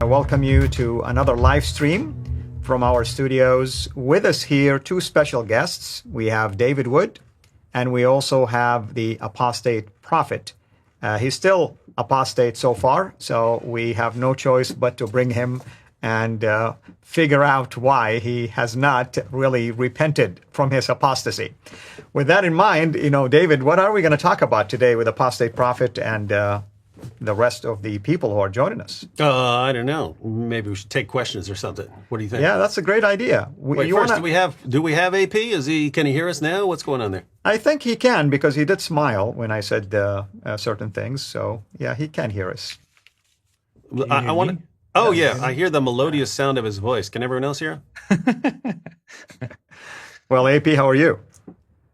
welcome you to another live stream from our studios. With us here, two special guests. We have David Wood, and we also have the apostate prophet. He's still apostate so far, so we have no choice but to bring him and figure out why he has not really repented from his apostasy. With that in mind, David, what are we going to talk about today with apostate prophet and the rest of the people who are joining us? I don't know. Maybe we should take questions or something. What do you think? Yeah, that's a great idea. Wait, first, do we have AP? Can he hear us now? What's going on there? I think he can, because he did smile when I said certain things. So yeah, he can hear us. I want to. Oh yeah, I hear the melodious sound of his voice. Can everyone else hear him? Well, AP, how are you?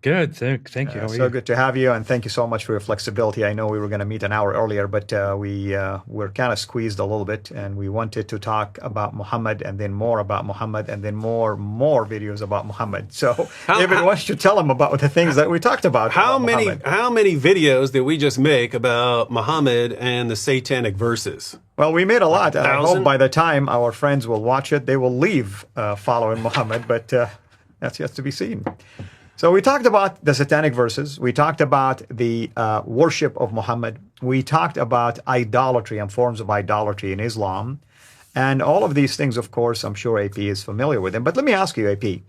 Good, thank you. How are so you? good to have you, and thank you so much for your flexibility. I know we were going to meet an hour earlier, but we were kind of squeezed a little bit, and we wanted to talk about Muhammad, and then more about Muhammad, and then more videos about Muhammad. So, David, why don't you tell them about the things that we talked about? How many videos did we just make about Muhammad and the satanic verses? Well, we made a lot. I hope by the time our friends will watch it, they will leave following Muhammad, but that's yet to be seen. So we talked about the satanic verses. We talked about the worship of Muhammad. We talked about idolatry and forms of idolatry in Islam. And all of these things, of course, I'm sure AP is familiar with them. But let me ask you, AP,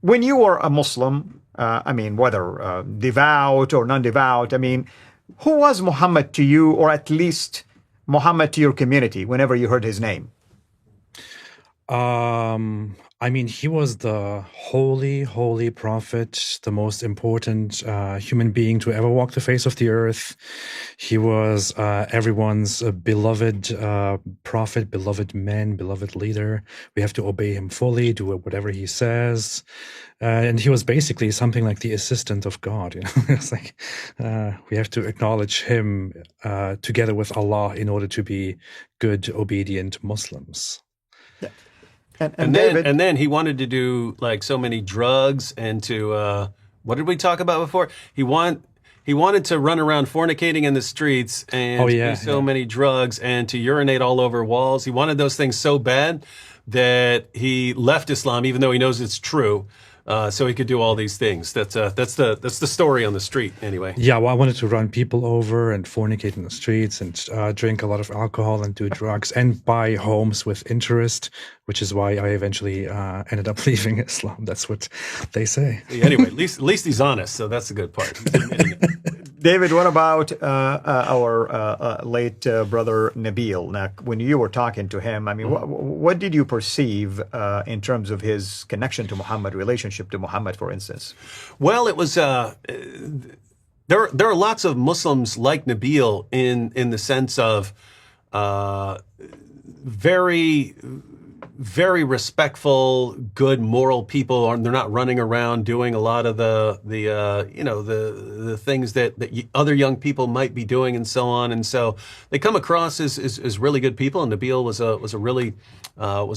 when you were a Muslim, whether devout or non-devout, who was Muhammad to you, or at least Muhammad to your community, whenever you heard his name? He was the holy prophet, the most important human being to ever walk the face of the earth. He was everyone's beloved prophet, beloved man, beloved leader. We have to obey him fully, do whatever he says. And he was basically something like the assistant of God. It's like we have to acknowledge him together with Allah in order to be good, obedient Muslims. Yeah. And then he wanted to do like so many drugs and to what did we talk about before? He wanted to run around fornicating in the streets and do so many drugs and to urinate all over walls. He wanted those things so bad that he left Islam, even though he knows it's true. So he could do all these things. That's the story on the street, anyway. Yeah, well, I wanted to run people over and fornicate in the streets and drink a lot of alcohol and do drugs and buy homes with interest, which is why I eventually ended up leaving Islam. That's what they say. Anyway, at least he's honest, so that's the good part. David, what about our late brother Nabil? Now, when you were talking to him, what did you perceive in terms of his connection to Muhammad, relationship to Muhammad, for instance? Well, it was there are lots of Muslims like Nabil in the sense of very respectful, good, moral people. They're not running around doing a lot of the things that other young people might be doing and so on. And so they come across as really good people. And Nabil was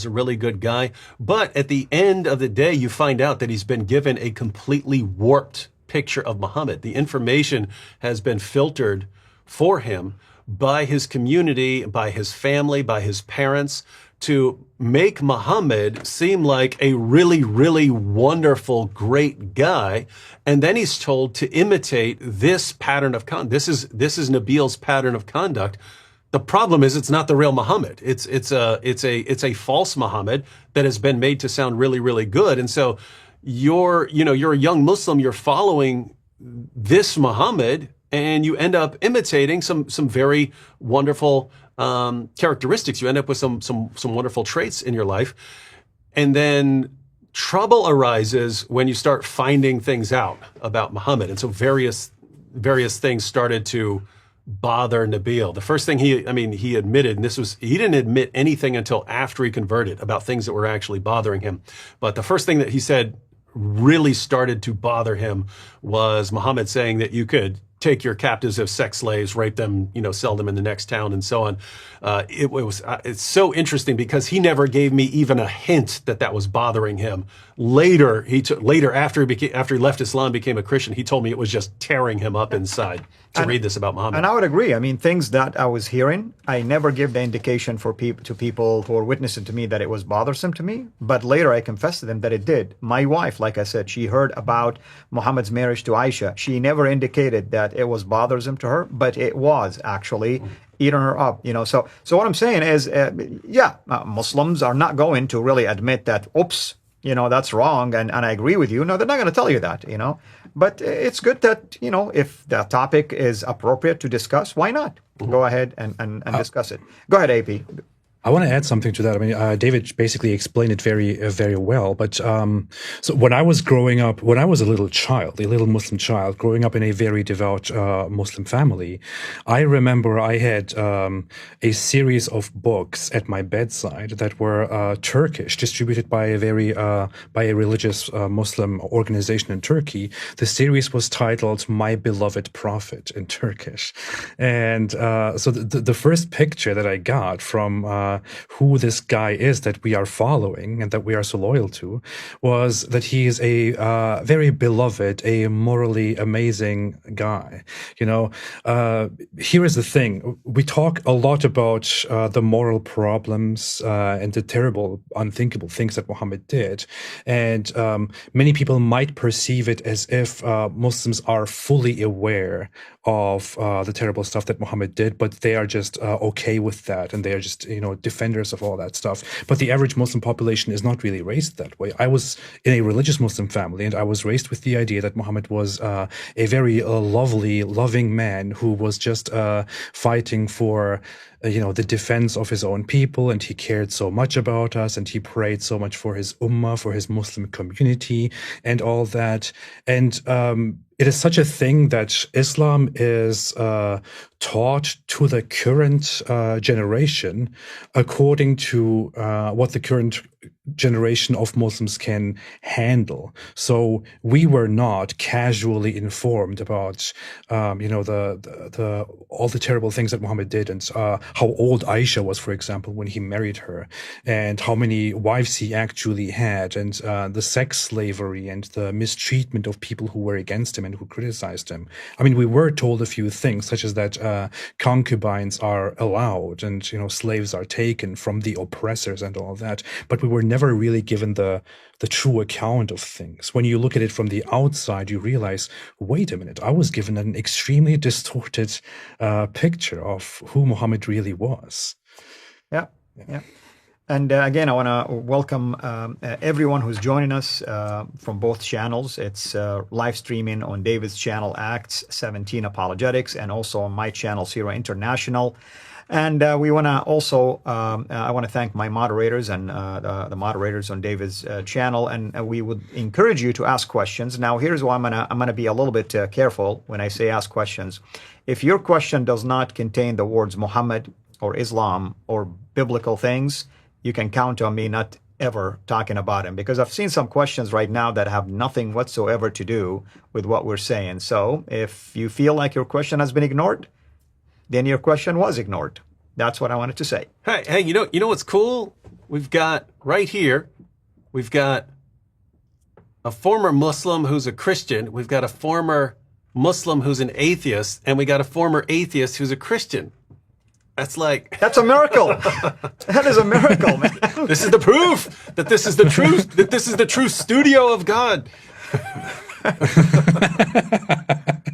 a really good guy. But at the end of the day, you find out that he's been given a completely warped picture of Muhammad. The information has been filtered for him by his community, by his family, by his parents, to make Muhammad seem like a really, really wonderful, great guy. And then he's told to imitate this pattern of conduct. This is Nabil's pattern of conduct. The problem is it's not the real Muhammad. It's a false Muhammad that has been made to sound really, really good. And so you're a young Muslim, you're following this Muhammad, and you end up imitating some very wonderful characteristics. You end up with some wonderful traits in your life. And then trouble arises when you start finding things out about Muhammad. And so various things started to bother Nabil. The first thing he admitted, and he didn't admit anything until after he converted about things that were actually bothering him. But the first thing that he said really started to bother him was Muhammad saying that you could take your captives as sex slaves, rape them, sell them in the next town, and so on. It's so interesting because he never gave me even a hint that was bothering him. Later, after he left Islam, became a Christian, he told me it was just tearing him up inside. to read this about Muhammad. And I would agree. I mean, things that I was hearing, I never give the indication to people who were witnessing to me that it was bothersome to me. But later I confessed to them that it did. My wife, like I said, she heard about Muhammad's marriage to Aisha. She never indicated that it was bothersome to her, but it was actually eating her up. So what I'm saying is, Muslims are not going to really admit that, oops, that's wrong, and I agree with you. No, they're not going to tell you that, But it's good that, if the topic is appropriate to discuss, why not? Go ahead and discuss it. Go ahead, AP. I want to add something to that. I mean, David basically explained it very, very well. But so when I was growing up, when I was a little Muslim child, growing up in a very devout Muslim family, I remember I had a series of books at my bedside that were Turkish, distributed by a religious Muslim organization in Turkey. The series was titled "My Beloved Prophet" in Turkish, and so the first picture that I got from who this guy is that we are following and that we are so loyal to was that he is a very beloved, a morally amazing guy. Here is the thing. We talk a lot about the moral problems and the terrible, unthinkable things that Muhammad did. And many people might perceive it as if Muslims are fully aware of the terrible stuff that Muhammad did, but they are just okay with that, and they are just, defenders of all that stuff. But the average Muslim population is not really raised that way. I was in a religious Muslim family, and I was raised with the idea that Muhammad was a very lovely, loving man who was just fighting for the defense of his own people, and he cared so much about us, and he prayed so much for his ummah, for his Muslim community, and all that. And it is such a thing that Islam is taught to the current generation according to what the current generation of Muslims can handle. So we were not casually informed about, the all the terrible things that Muhammad did, and how old Aisha was, for example, when he married her, and how many wives he actually had, and the sex slavery and the mistreatment of people who were against him and who criticized him. I mean, we were told a few things, such as that concubines are allowed, and slaves are taken from the oppressors and all that, but we were never really given the true account of things. When you look at it from the outside, you realize, wait a minute, I was given an extremely distorted picture of who Muhammad really was. Yeah. And again, I want to welcome everyone who's joining us from both channels. It's live streaming on David's channel, Acts 17 Apologetics, and also on my channel, Sira International. And we want to also, I want to thank my moderators and the moderators on David's channel. And we would encourage you to ask questions. Now, here's why I'm gonna be a little bit careful when I say ask questions. If your question does not contain the words Muhammad or Islam or biblical things, you can count on me not ever talking about him, because I've seen some questions right now that have nothing whatsoever to do with what we're saying. So if you feel like your question has been ignored, then your question was ignored. That's what I wanted to say. Hey, you know what's cool? We've got right here, we've got a former Muslim who's a Christian. We've got a former Muslim who's an atheist, and we got a former atheist who's a Christian. That's a miracle. That is a miracle, man. This is the proof that this is the truth, that this is the true studio of God.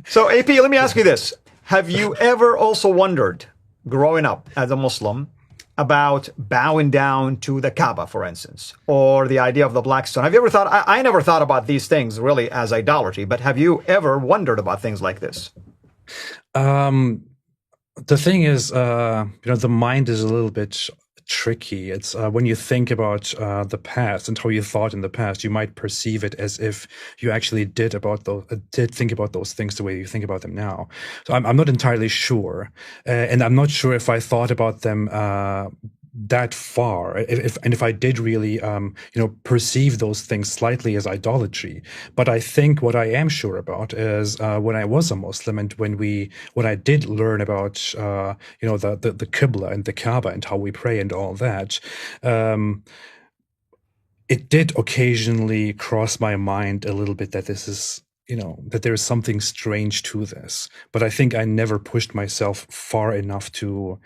So, AP, let me ask you this. Have you ever also wondered, growing up as a Muslim, about bowing down to the Kaaba, for instance, or the idea of the black stone? Have you ever thought, I never thought about these things really as idolatry, but have you ever wondered about things like this? The thing is, the mind is a little bit tricky. It's when you think about the past and how you thought in the past, you might perceive it as if you actually did think about those things the way you think about them now. So I'm not entirely sure, and I'm not sure if I thought about them that far, if I did really perceive those things slightly as idolatry. But I think what I am sure about is when I was a Muslim, and when I did learn about the Qibla and the Kaaba and how we pray and all that, it did occasionally cross my mind a little bit that this is that there is something strange to this. But I think I never pushed myself far enough to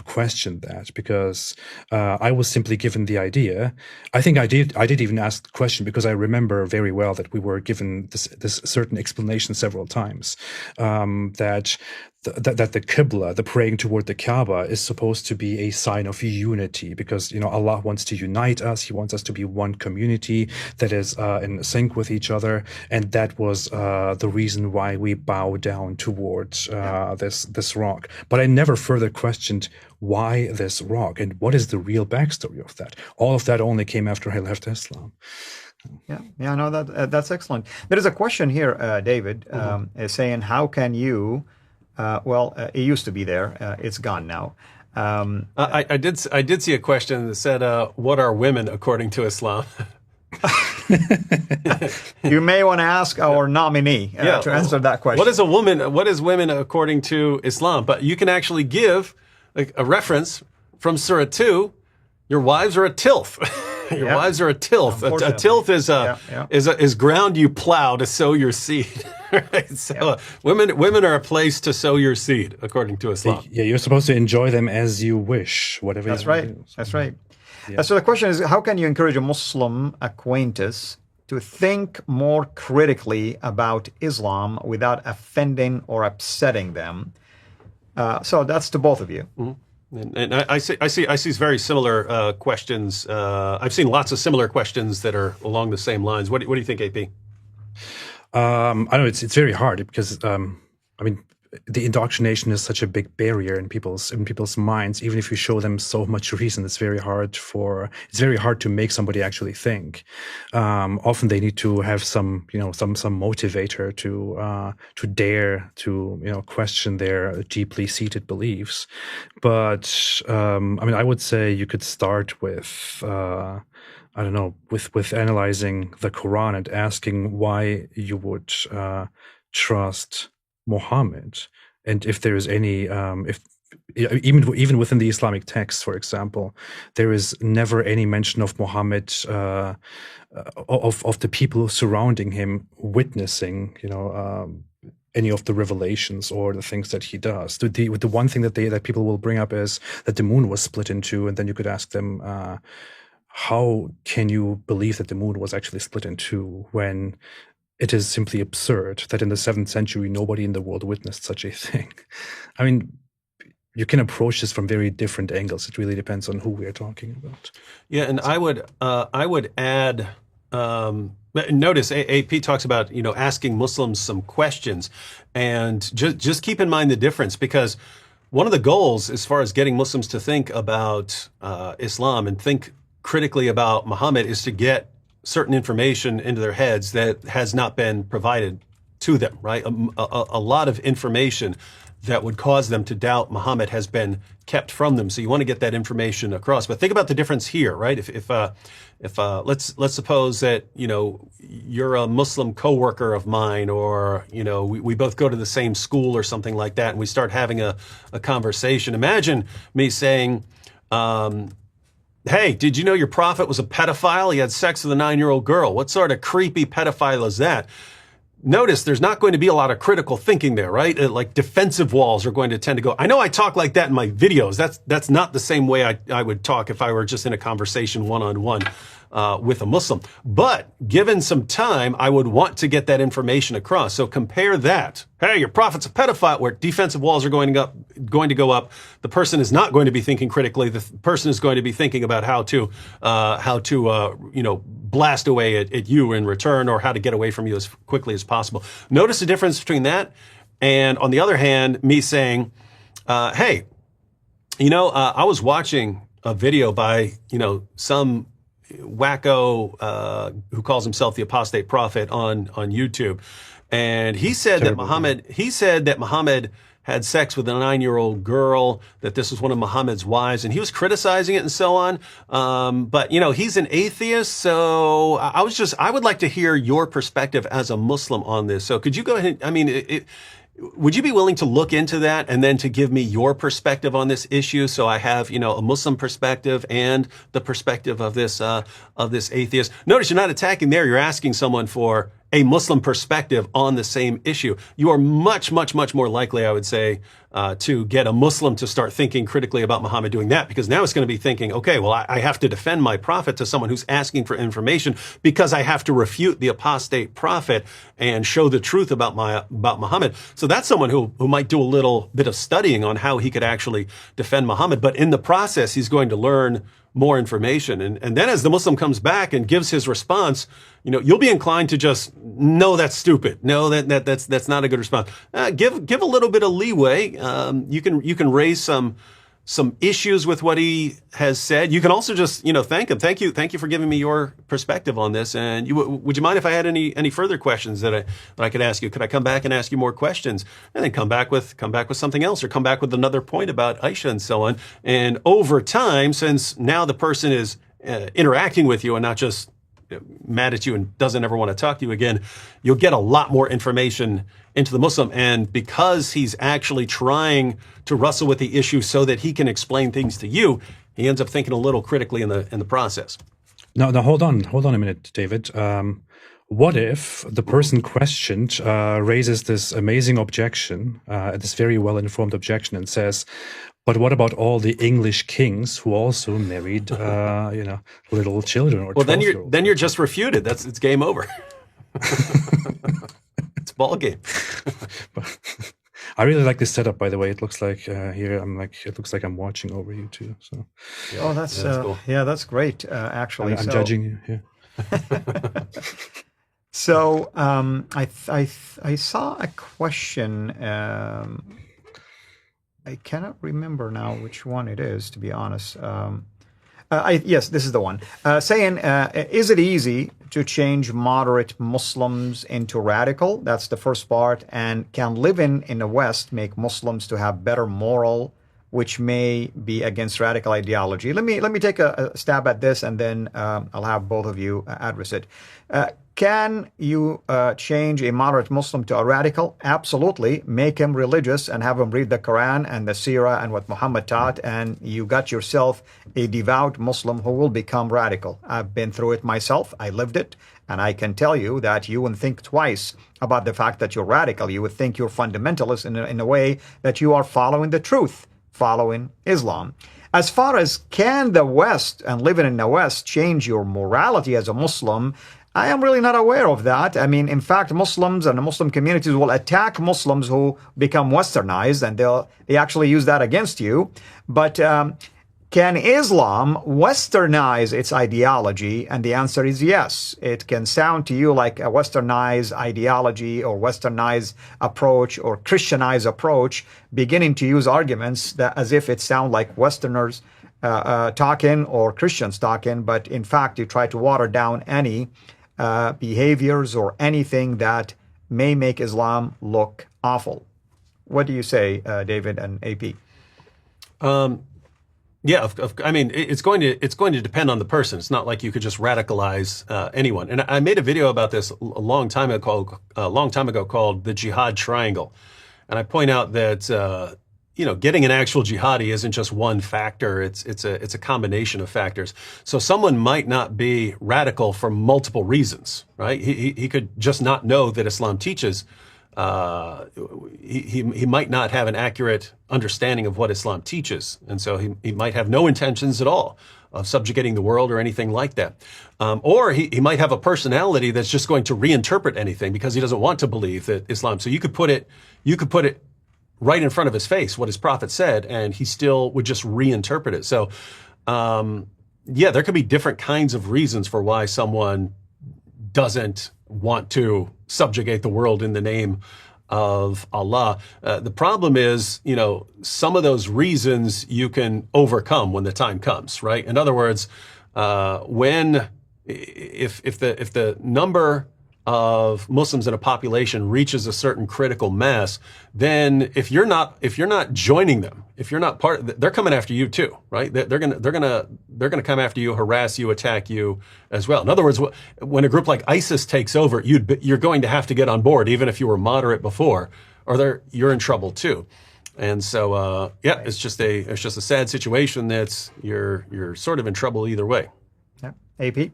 question that, because I was simply given the idea. I think I did even ask the question, because I remember very well that we were given this certain explanation several times, that the Qibla, the praying toward the Kaaba, is supposed to be a sign of unity, because Allah wants to unite us. He wants us to be one community that is in sync with each other, and that was the reason why we bow down towards this rock. But I never further questioned why this rock and what is the real backstory of that. All of that only came after I left Islam. Yeah, no, that's excellent. There is a question here, David, saying, how can you? It used to be there. It's gone now. I did see a question that said, "What are women according to Islam?" You may want to ask our nominee to answer that question. What is a woman? What is women according to Islam? But you can actually give a reference from Surah 2. Your wives are a tilth. Your wives are a tilth. A tilth is ground you plow to sow your seed. Right? So women are a place to sow your seed, according to Islam. Yeah, you're supposed to enjoy them as you wish, whatever. That's right. That's right. Yeah. So the question is, how can you encourage a Muslim acquaintance to think more critically about Islam without offending or upsetting them? So that's to both of you. Mm-hmm. And I see very similar questions. I've seen lots of similar questions that are along the same lines. What do you think, AP? I know it's very hard, because the indoctrination is such a big barrier in people's minds. Even if you show them so much reason, it's very hard to make somebody actually think. Often they need to have some motivator to dare to question their deeply seated beliefs. But I would say you could start with with analyzing the Quran and asking why you would trust Muhammad, and if there is any, even within the Islamic texts, for example, there is never any mention of Muhammad, of the people surrounding him witnessing, any of the revelations or the things that he does. The one thing that people will bring up is that the moon was split in two, and then you could ask them, how can you believe that the moon was actually split in two when it is simply absurd that in the 7th century nobody in the world witnessed such a thing? You can approach this from very different angles. It really depends on who we are talking about. Yeah, and I would add. Notice AP talks about asking Muslims some questions, and just keep in mind the difference, because one of the goals as far as getting Muslims to think about Islam and think critically about Muhammad is to get certain information into their heads that has not been provided to them, right? A lot of information that would cause them to doubt Muhammad has been kept from them. So you want to get that information across. But think about the difference here, right? If let's suppose that, you're a Muslim coworker of mine, or, we both go to the same school or something like that, and we start having a conversation. Imagine me saying, hey, did you know your prophet was a pedophile? He had sex with a 9-year-old girl. What sort of creepy pedophile is that? Notice there's not going to be a lot of critical thinking there, right? Like defensive walls are going to tend to go. I know I talk like that in my videos. That's not the same way I would talk if I were just in a conversation one-on-one with a Muslim. But given some time, I would want to get that information across. So compare that. Hey, your prophet's a pedophile, where defensive walls are going to go up. The person is not going to be thinking critically. The person is going to be thinking about how to blast away at you in return, or how to get away from you as quickly as possible. Notice the difference between that and, on the other hand, me saying, hey, I was watching a video by, some wacko who calls himself the Apostate Prophet on YouTube. And he said that Muhammad had sex with a 9-year-old girl, that this was one of Muhammad's wives, and he was criticizing it and so on. But he's an atheist, so I would like to hear your perspective as a Muslim on this. So could you go ahead? Would you be willing to look into that and then to give me your perspective on this issue, so I have, a Muslim perspective and the perspective of this atheist? Notice you're not attacking there. You're asking someone for a Muslim perspective on the same issue, you are much, much, much more likely, I would say, to get a Muslim to start thinking critically about Muhammad doing that, because now it's going to be thinking, okay, well, I have to defend my prophet to someone who's asking for information because I have to refute the apostate prophet and show the truth about Muhammad. So that's someone who might do a little bit of studying on how he could actually defend Muhammad. But in the process, he's going to learn more information. And then as the Muslim comes back and gives his response, you'll be inclined to just, no, that's stupid. No, that's not a good response. Give a little bit of leeway. You can raise some issues with what he has said. You can also just, thank him. Thank you for giving me your perspective on this. And would you mind if I had any further questions that I could ask you? Could I come back and ask you more questions? And then come back with something else, or come back with another point about Aisha and so on. And over time, since now the person is interacting with you and not just mad at you and doesn't ever want to talk to you again, you'll get a lot more information into the Muslim. And because he's actually trying to wrestle with the issue so that he can explain things to you, he ends up thinking a little critically in the process. No, hold on a minute, David. What if the person questioned raises this amazing objection, this very well-informed objection, and says, but what about all the English kings who also married, little children? Or well, then you're just refuted. It's game over. It's ball game. I really like this setup, by the way. It looks like here it looks like I'm watching over you too. So. Yeah, that's cool. Yeah, that's great. Actually, I'm judging you. Yeah. So I saw a question. I cannot remember now which one it is, to be honest. Yes, this is the one. Saying, is it easy to change moderate Muslims into radical? That's the first part. And can living in the West make Muslims to have better moral, which may be against radical ideology? Let me take a stab at this, and then I'll have both of you address it. Can you change a moderate Muslim to a radical? Absolutely. Make him religious and have him read the Quran and the Seerah and what Muhammad taught, and you got yourself a devout Muslim who will become radical. I've been through it myself. I lived it. And I can tell you that you wouldn't think twice about the fact that you're radical. You would think you're fundamentalist in a way that you are following the truth, following Islam. As far as can the West and living in the West change your morality as a Muslim, I am really not aware of that. I mean, in fact, Muslims and the Muslim communities will attack Muslims who become westernized, and they actually use that against you. But can Islam westernize its ideology? And the answer is yes. It can sound to you like a westernized ideology or westernized approach or Christianized approach, beginning to use arguments that as if it sound like Westerners talking or Christians talking, but in fact, you try to water down any behaviors or anything that may make Islam look awful. What do you say, David and AP? Yeah, I mean, it's going to depend on the person. It's not like you could just radicalize anyone. And I made a video about this a long time ago called the Jihad Triangle, and I point out that getting an actual jihadi isn't just one factor. It's a combination of factors. So someone might not be radical for multiple reasons, right? He could just not know that Islam teaches. He might not have an accurate understanding of what Islam teaches, and so he might have no intentions at all of subjugating the world or anything like that. Or he might have a personality that's just going to reinterpret anything because he doesn't want to believe that Islam. So you could put it right in front of his face, what his prophet said, and he still would just reinterpret it. So, there could be different kinds of reasons for why someone doesn't want to subjugate the world in the name of Allah. The problem is, some of those reasons you can overcome when the time comes, right? In other words, if the number of Muslims in a population reaches a certain critical mass, then if you're not joining them, if you're not part, they're coming after you too, right? They're gonna come after you, harass you, attack you as well. In other words, when a group like ISIS takes over, you're going to have to get on board, even if you were moderate before, or you're in trouble too. And so, it's just a sad situation. You're sort of in trouble either way. Yeah. AP.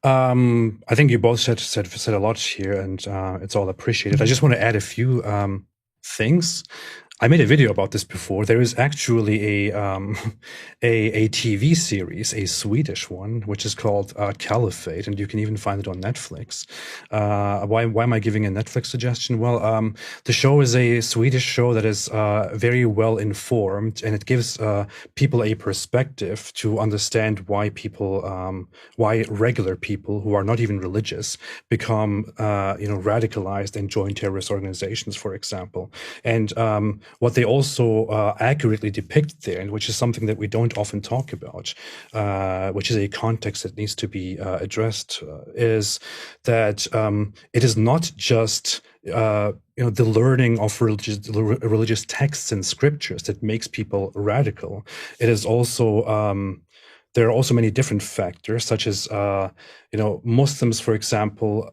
I think you both said a lot here, and it's all appreciated. I just want to add a few things. I made a video about this before. There is actually a TV series, a Swedish one, which is called Caliphate, and you can even find it on Netflix. Why am I giving a Netflix suggestion? Well, the show is a Swedish show that is very well informed, and it gives people a perspective to understand why why regular people who are not even religious become radicalized and join terrorist organizations, for example. And what they also accurately depict there, and which is something that we don't often talk about, which is a context that needs to be addressed, is that it is not just the learning of religious texts and scriptures that makes people radical. It is also there are also many different factors, such as Muslims, for example,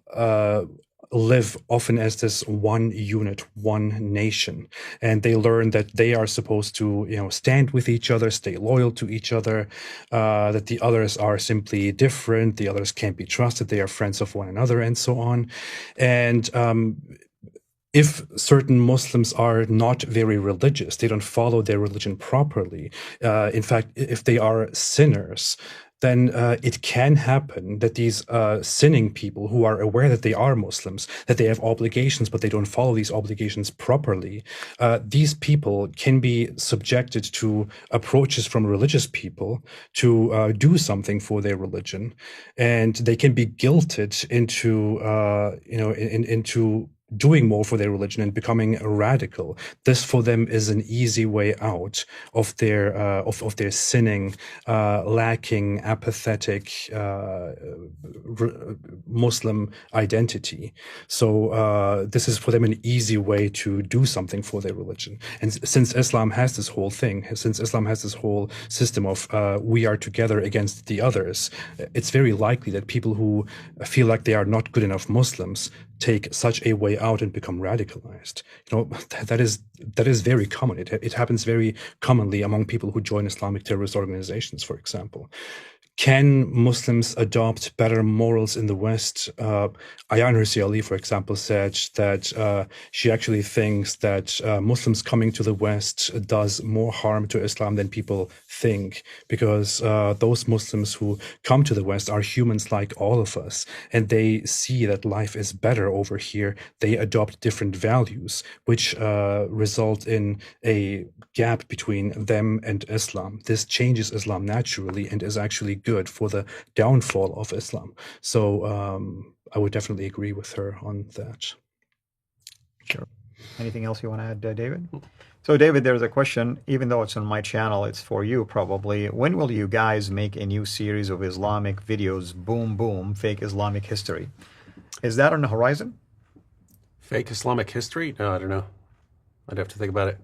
live often as this one unit, one nation, and they learn that they are supposed to stand with each other, stay loyal to each other, that the others are simply different, the others can't be trusted, they are friends of one another, and so on. And if certain Muslims are not very religious, they don't follow their religion properly, in fact, if they are sinners, then it can happen that these sinning people who are aware that they are Muslims, that they have obligations, but they don't follow these obligations properly, these people can be subjected to approaches from religious people to do something for their religion, and they can be guilted into into doing more for their religion and becoming radical. This for them is an easy way out of their sinning, lacking, apathetic Muslim identity. So this is for them an easy way to do something for their religion. And since Islam has this whole thing, since Islam has this whole system of we are together against the others, it's very likely that people who feel like they are not good enough Muslims take such a way out and become radicalized. That is very common. It happens very commonly among people who join Islamic terrorist organizations, for example. Can Muslims adopt better morals in the West? Ayaan Hirsi Ali, for example, said that she actually thinks that Muslims coming to the West does more harm to Islam than people think, because those Muslims who come to the West are humans like all of us, and they see that life is better over here. They adopt different values, which result in a gap between them and Islam. This changes Islam naturally and is actually good for the downfall of Islam. So I would definitely agree with her on that. Sure. Anything else you want to add, David? So David, there's a question, even though it's on my channel, it's for you probably. When will you guys make a new series of Islamic videos, Boom Boom, Fake Islamic History? Is that on the horizon? Fake Islamic history? No, I don't know. I'd have to think about it.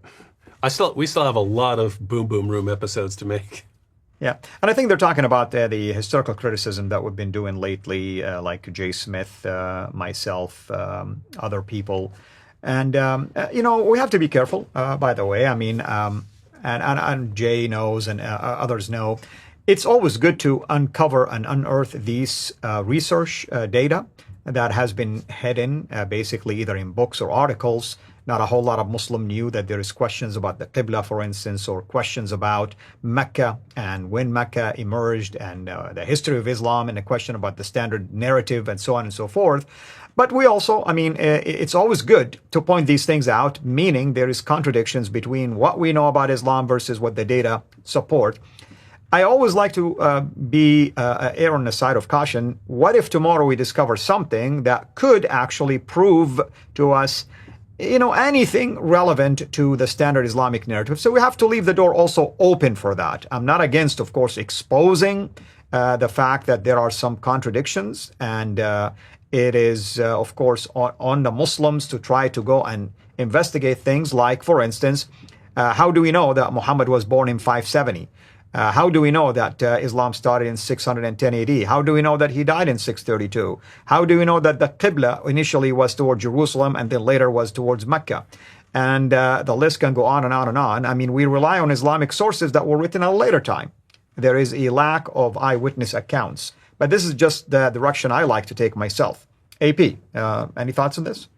We still have a lot of Boom Boom Room episodes to make. Yeah, and I think they're talking about the historical criticism that we've been doing lately, like Jay Smith, myself, other people. And, we have to be careful, by the way. I mean, and Jay knows and others know, it's always good to uncover and unearth these research data that has been hidden, basically either in books or articles. Not a whole lot of Muslim knew that there is questions about the Qibla, for instance, or questions about Mecca and when Mecca emerged and the history of Islam, and a question about the standard narrative and so on and so forth. But we also, it's always good to point these things out, meaning there is contradictions between what we know about Islam versus what the data support. I always like to err on the side of caution. What if tomorrow we discover something that could actually prove to us anything relevant to the standard Islamic narrative? So we have to leave the door also open for that. I'm not against, of course, exposing the fact that there are some contradictions, and it is, of course, on the Muslims to try to go and investigate things like, for instance, how do we know that Muhammad was born in 570? How do we know that Islam started in 610 AD? How do we know that he died in 632? How do we know that the Qibla initially was toward Jerusalem and then later was towards Mecca? And the list can go on and on and on. I mean, we rely on Islamic sources that were written at a later time. There is a lack of eyewitness accounts. But this is just the direction I like to take myself. AP, any thoughts on this?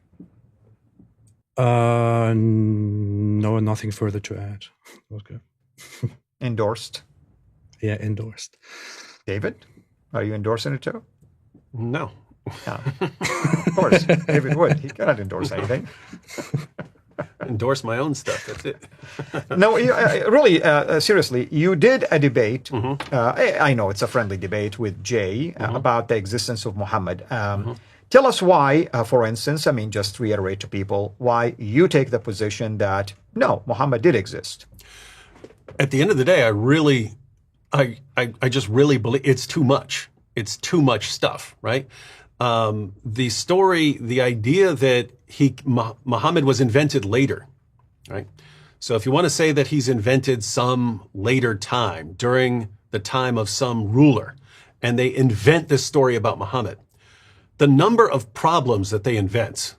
No, nothing further to add. Okay. Endorsed. Yeah, endorsed. David, are you endorsing it too? No. Yeah. Of course, David would. He cannot endorse anything. Endorse my own stuff. That's it. No, really, seriously, you did a debate. I know it's a friendly debate with Jay about the existence of Muhammad. Tell us why, for instance, I mean, just reiterate to people why you take the position that, no, Muhammad did exist. At the end of the day, I just really believe it's too much. It's too much stuff, right? The story, the idea that Muhammad was invented later, right? So if you want to say that he's invented some later time, during the time of some ruler, and they invent this story about Muhammad, the number of problems that they invent,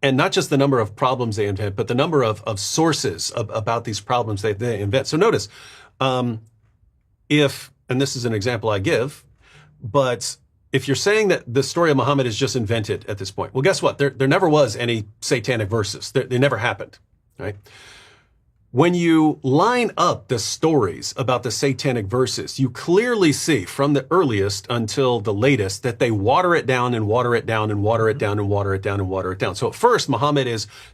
and not just the number of problems they invent, but the number of sources about these problems they invent. So notice, if, and this is an example I give, but if you're saying that the story of Muhammad is just invented at this point, well, guess what? There never was any satanic verses. They never happened, right? When you line up the stories about the satanic verses, you clearly see from the earliest until the latest that they water it down and water it down and water it down and water it down and water it down. So at first,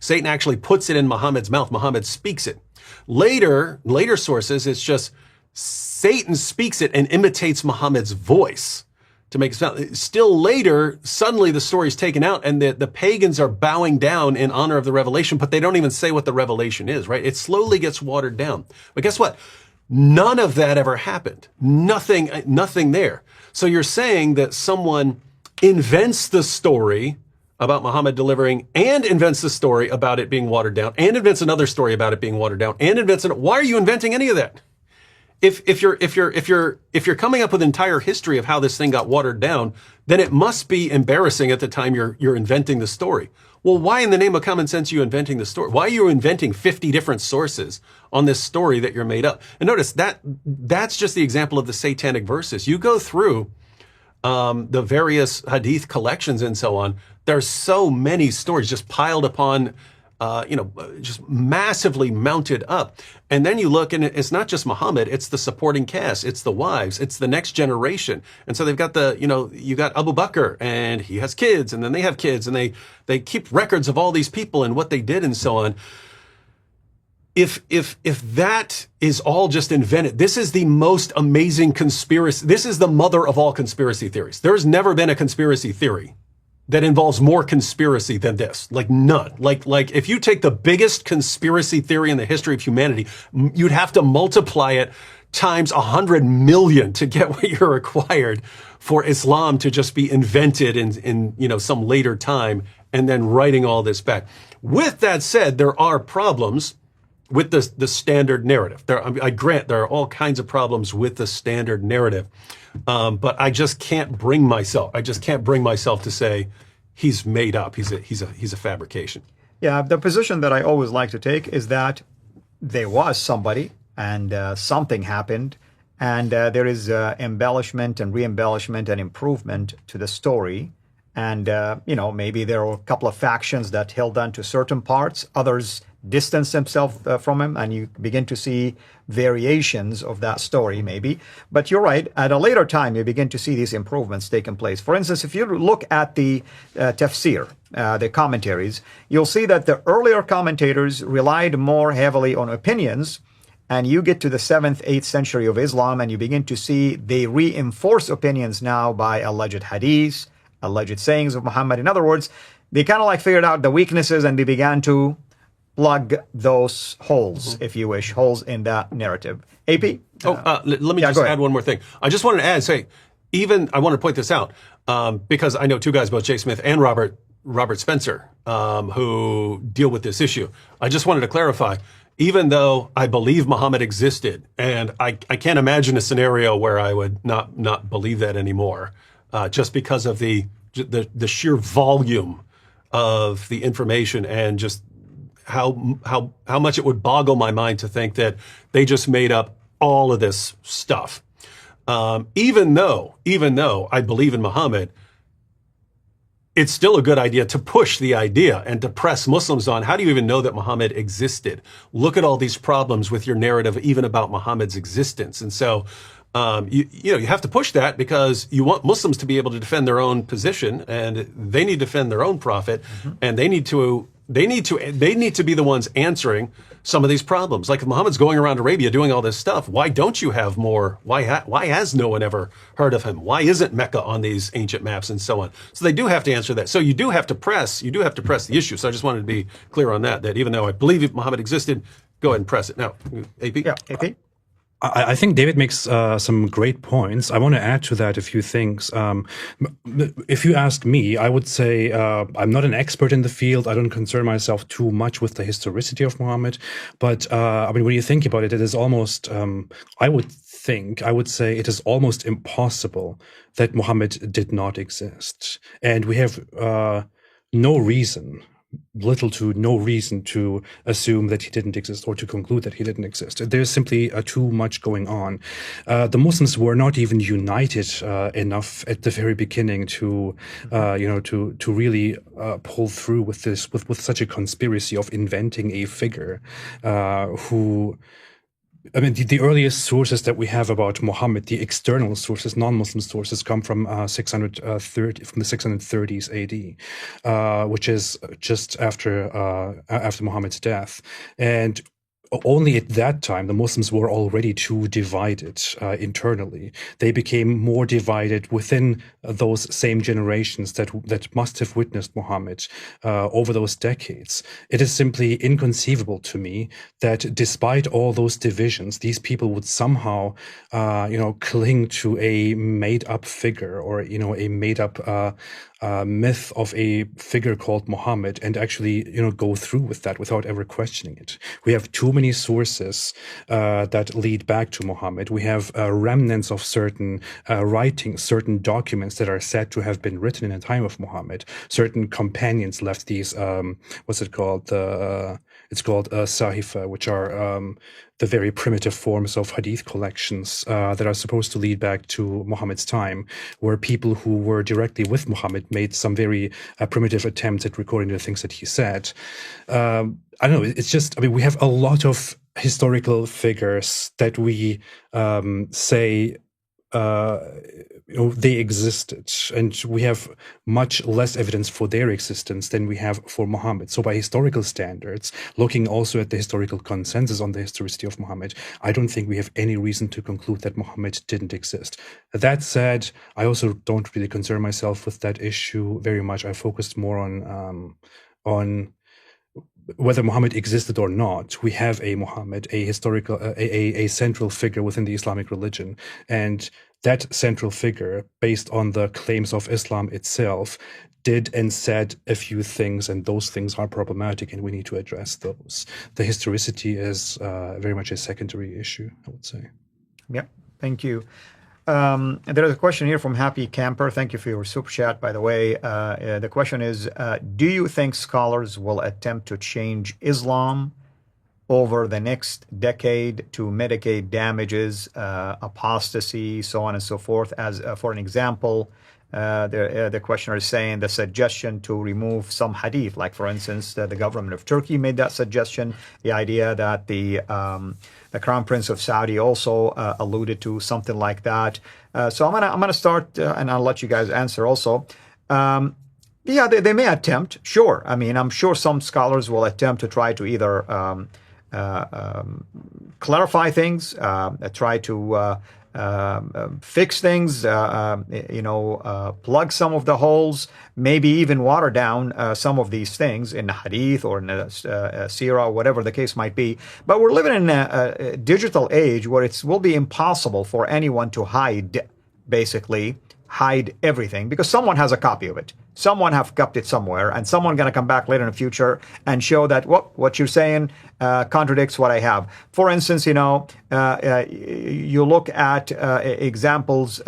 Satan actually puts it in Muhammad's mouth. Muhammad speaks it. Later sources, it's just Satan speaks it and imitates Muhammad's voice to make it sound. Still later, suddenly the story is taken out and the pagans are bowing down in honor of the revelation, but they don't even say what the revelation is, right? It slowly gets watered down. But guess what? None of that ever happened. Nothing there. So you're saying that someone invents the story about Muhammad delivering and invents the story about it being watered down and invents another story about it being watered down and why are you inventing any of that? If you're coming up with an entire history of how this thing got watered down, then it must be embarrassing at the time you're inventing the story. Well, why in the name of common sense are you inventing the story? Why are you inventing 50 different sources on this story that you're made up? And notice that's just the example of the satanic verses. You go through the various hadith collections and so on. There's so many stories just piled upon just massively mounted up. And then you look and it's not just Muhammad, it's the supporting cast, it's the wives, it's the next generation. And so they've got you got Abu Bakr and he has kids and then they have kids and they keep records of all these people and what they did and so on. If that is all just invented, this is the most amazing conspiracy. This is the mother of all conspiracy theories. There's never been a conspiracy theory that involves more conspiracy than this. Like none. Like if you take the biggest conspiracy theory in the history of humanity, you'd have to multiply it times 100 million to get what you're required for Islam to just be invented in some later time and then writing all this back. With that said, there are problems with the standard narrative. I grant there are all kinds of problems with the standard narrative. But I just can't bring myself to say he's made up. He's a fabrication. Yeah, the position that I always like to take is that there was somebody and something happened, and there is embellishment and re-embellishment and improvement to the story. And maybe there were a couple of factions that held on to certain parts, others distance themselves from him, and you begin to see variations of that story maybe. But you're right, at a later time you begin to see these improvements taking place. For instance, if you look at the tafsir, the commentaries, you'll see that the earlier commentators relied more heavily on opinions, and you get to the 7th, 8th century of Islam and you begin to see they reinforce opinions now by alleged hadiths, alleged sayings of Muhammad. In other words, they kind of like figured out the weaknesses and they began to plug those holes, if you wish, holes in that narrative. AP? Let me just add one more thing. I just wanted to add, I want to point this out, because I know two guys, both Jay Smith and Robert Spencer, who deal with this issue. I just wanted to clarify, even though I believe Muhammad existed, and I can't imagine a scenario where I would not believe that anymore, just because of the sheer volume of the information and just how much it would boggle my mind to think that they just made up all of this stuff. even though I believe in Muhammad, it's still a good idea to push the idea and to press Muslims on. How do you even know that Muhammad existed? Look at all these problems with your narrative, even about Muhammad's existence. And so, you have to push that because you want Muslims to be able to defend their own position, and they need to defend their own prophet, and they need to be the ones answering some of these problems. Like if Muhammad's going around Arabia doing all this stuff, why don't you have more? Why has no one ever heard of him? Why isn't Mecca on these ancient maps and so on? So they do have to answer that. So you do have to press the issue. So I just wanted to be clear on that even though I believe Muhammad existed, go ahead and press it. Now, AP? Yeah, AP? I think David makes some great points. I want to add to that a few things. If you ask me, I would say I'm not an expert in the field. I don't concern myself too much with the historicity of Muhammad. But I mean, when you think about it, it is almost, I would say it is almost impossible that Muhammad did not exist. And we have little to no reason to assume that he didn't exist or to conclude that he didn't exist. There's simply too much going on. The Muslims were not even united enough at the very beginning to really pull through with this, with such a conspiracy of inventing a figure who. I mean, the earliest sources that we have about Muhammad, the external sources, non-Muslim sources, come from the 630s AD, which is just after Muhammad's death, and only at that time the Muslims were already too divided internally. They became more divided within those same generations that must have witnessed Muhammad over those decades. It is simply inconceivable to me that despite all those divisions, these people would somehow cling to a made-up figure or a made-up myth of a figure called Muhammad and actually go through with that without ever questioning it. We have too many sources that lead back to Muhammad. We have remnants of certain writings, certain documents that are said to have been written in the time of Muhammad. Certain companions left these it's called sahifa, which are the very primitive forms of hadith collections that are supposed to lead back to Muhammad's time, where people who were directly with Muhammad made some very primitive attempts at recording the things that he said. I don't know, it's just, I mean, we have a lot of historical figures that we say they existed, and we have much less evidence for their existence than we have for Muhammad. So by historical standards, looking also at the historical consensus on the historicity of Muhammad, I don't think we have any reason to conclude that Muhammad didn't exist. That said, I also don't really concern myself with that issue very much. I focused more on whether Muhammad existed or not. We have a Muhammad, a historical, a central figure within the Islamic religion, and that central figure, based on the claims of Islam itself, did and said a few things, and those things are problematic, and we need to address those. The historicity is very much a secondary issue, I would say. Yeah, thank you. There is a question here from Happy Camper. Thank you for your super chat, by the way. The question is, do you think scholars will attempt to change Islam over the next decade to mitigate damages, apostasy, so on and so forth? As for an example, the questioner is saying the suggestion to remove some hadith, like for instance, the government of Turkey made that suggestion. The idea that the Crown Prince of Saudi also alluded to something like that. So I'm gonna start, and I'll let you guys answer also. Yeah, they may attempt, sure. I mean, I'm sure some scholars will attempt to try to either clarify things, try to fix things, plug some of the holes, maybe even water down some of these things in the hadith or in the seerah, whatever the case might be. But we're living in a digital age where it will be impossible for anyone to hide everything, because someone has a copy of it. Someone have kept it somewhere, and someone going to come back later in the future and show that what you're saying contradicts what I have. For instance, you look at examples,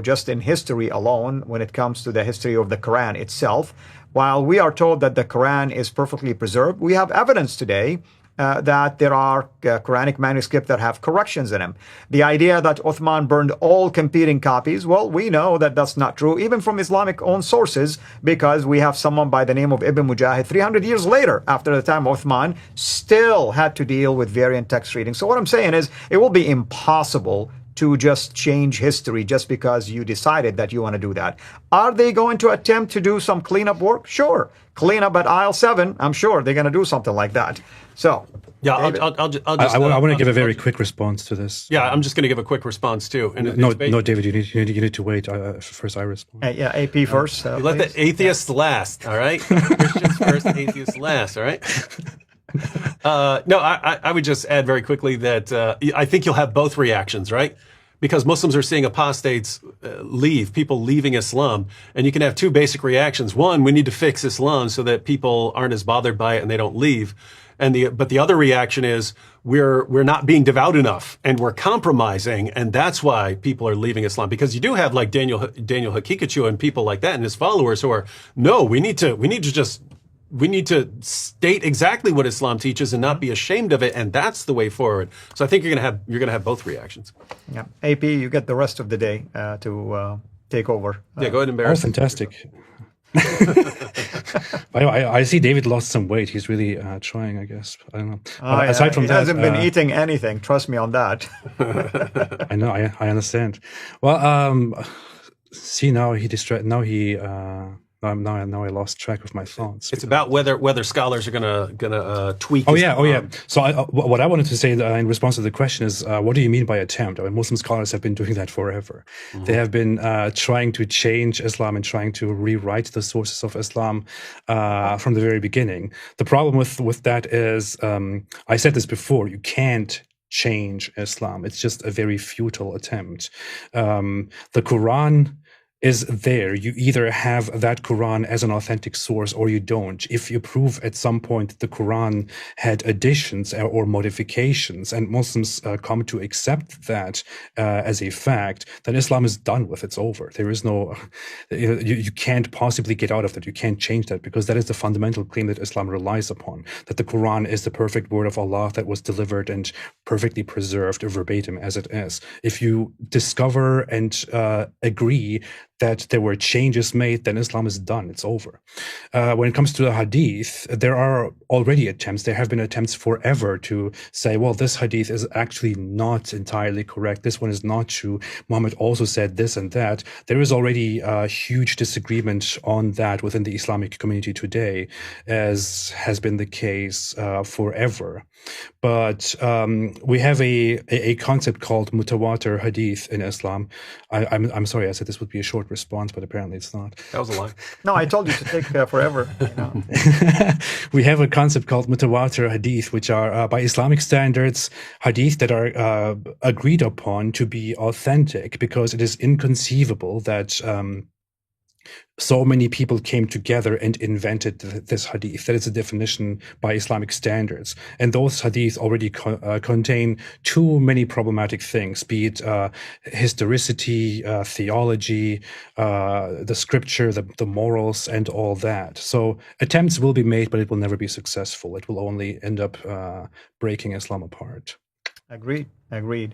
just in history alone, when it comes to the history of the Quran itself. While we are told that the Quran is perfectly preserved, we have evidence today that there are Quranic manuscripts that have corrections in them. The idea that Uthman burned all competing copies, well, we know that that's not true, even from Islamic own sources, because we have someone by the name of Ibn Mujahid 300 years later, after the time of Uthman, still had to deal with variant text reading. So what I'm saying is, it will be impossible to just change history just because you decided that you want to do that. Are they going to attempt to do some cleanup work? Sure. Clean up at aisle 7, I'm sure they're going to do something like that. So, yeah, I want to give a very quick response to this. Yeah, I'm just going to give a quick response too. And no, David, you need to wait. First, I respond. Yeah, AP first. You let the atheists last, all right? Christians first, atheists last, all right? No, I would just add very quickly that I think you'll have both reactions, right? Because Muslims are seeing apostates leave, people leaving Islam, and you can have two basic reactions. One, we need to fix Islam so that people aren't as bothered by it and they don't leave. But the other reaction is we're not being devout enough and we're compromising, and that's why people are leaving Islam. Because you do have like Daniel Hakikachu and people like that and his followers who are, no, we need to state exactly what Islam teaches and not be ashamed of it, and that's the way forward. So I think you're gonna have both reactions. Yeah, AP, you get the rest of the day to take over. Yeah, go ahead and embarrass. Oh, fantastic. I see David lost some weight. He's really trying, I guess. I don't know. Aside from that, he hasn't been eating anything. Trust me on that. I know. I understand. Well, see, now he Now I lost track of my thoughts. It's about whether scholars are gonna tweak. Oh yeah. So what I wanted to say in response to the question is, what do you mean by attempt? I mean, Muslim scholars have been doing that forever. Mm-hmm. They have been trying to change Islam and trying to rewrite the sources of Islam from the very beginning. The problem with that is, I said this before, you can't change Islam. It's just a very futile attempt. The Quran is there. You either have that Quran as an authentic source or you don't. If you prove at some point the Quran had additions or modifications and Muslims come to accept that as a fact, then Islam is done with. It's over. There is no, you can't possibly get out of that. You can't change that because that is the fundamental claim that Islam relies upon, that the Quran is the perfect word of Allah that was delivered and perfectly preserved verbatim as it is. If you discover and agree that there were changes made, then Islam is done. It's over. When it comes to the hadith, there are already attempts. There have been attempts forever to say, well, this hadith is actually not entirely correct. This one is not true. Muhammad also said this and that. There is already a huge disagreement on that within the Islamic community today, as has been the case forever. But we have a concept called mutawatir hadith in Islam. I'm sorry, I said this would be a short response, but apparently it's not. That was a lie. No, I told you to take forever. We have a concept called mutawatir hadith, which are by Islamic standards hadith that are agreed upon to be authentic, because it is inconceivable that so many people came together and invented this hadith. That is a definition by Islamic standards. And those hadith already contain too many problematic things, be it historicity, theology, the scripture, the morals, and all that. So attempts will be made, but it will never be successful. It will only end up breaking Islam apart. Agreed.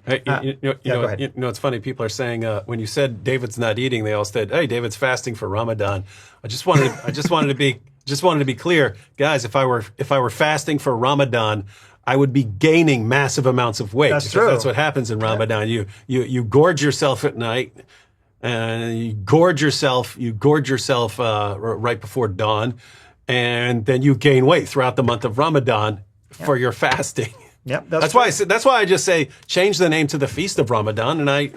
Hey, it's funny. People are saying when you said David's not eating, they all said, "Hey, David's fasting for Ramadan." I just wanted to be clear, guys. If I were fasting for Ramadan, I would be gaining massive amounts of weight. That's true. That's what happens in Ramadan. You gorge yourself at night, and you gorge yourself right before dawn, and then you gain weight throughout the month of Ramadan for your fasting. Yep, that's why I just say change the name to the Feast of Ramadan, and I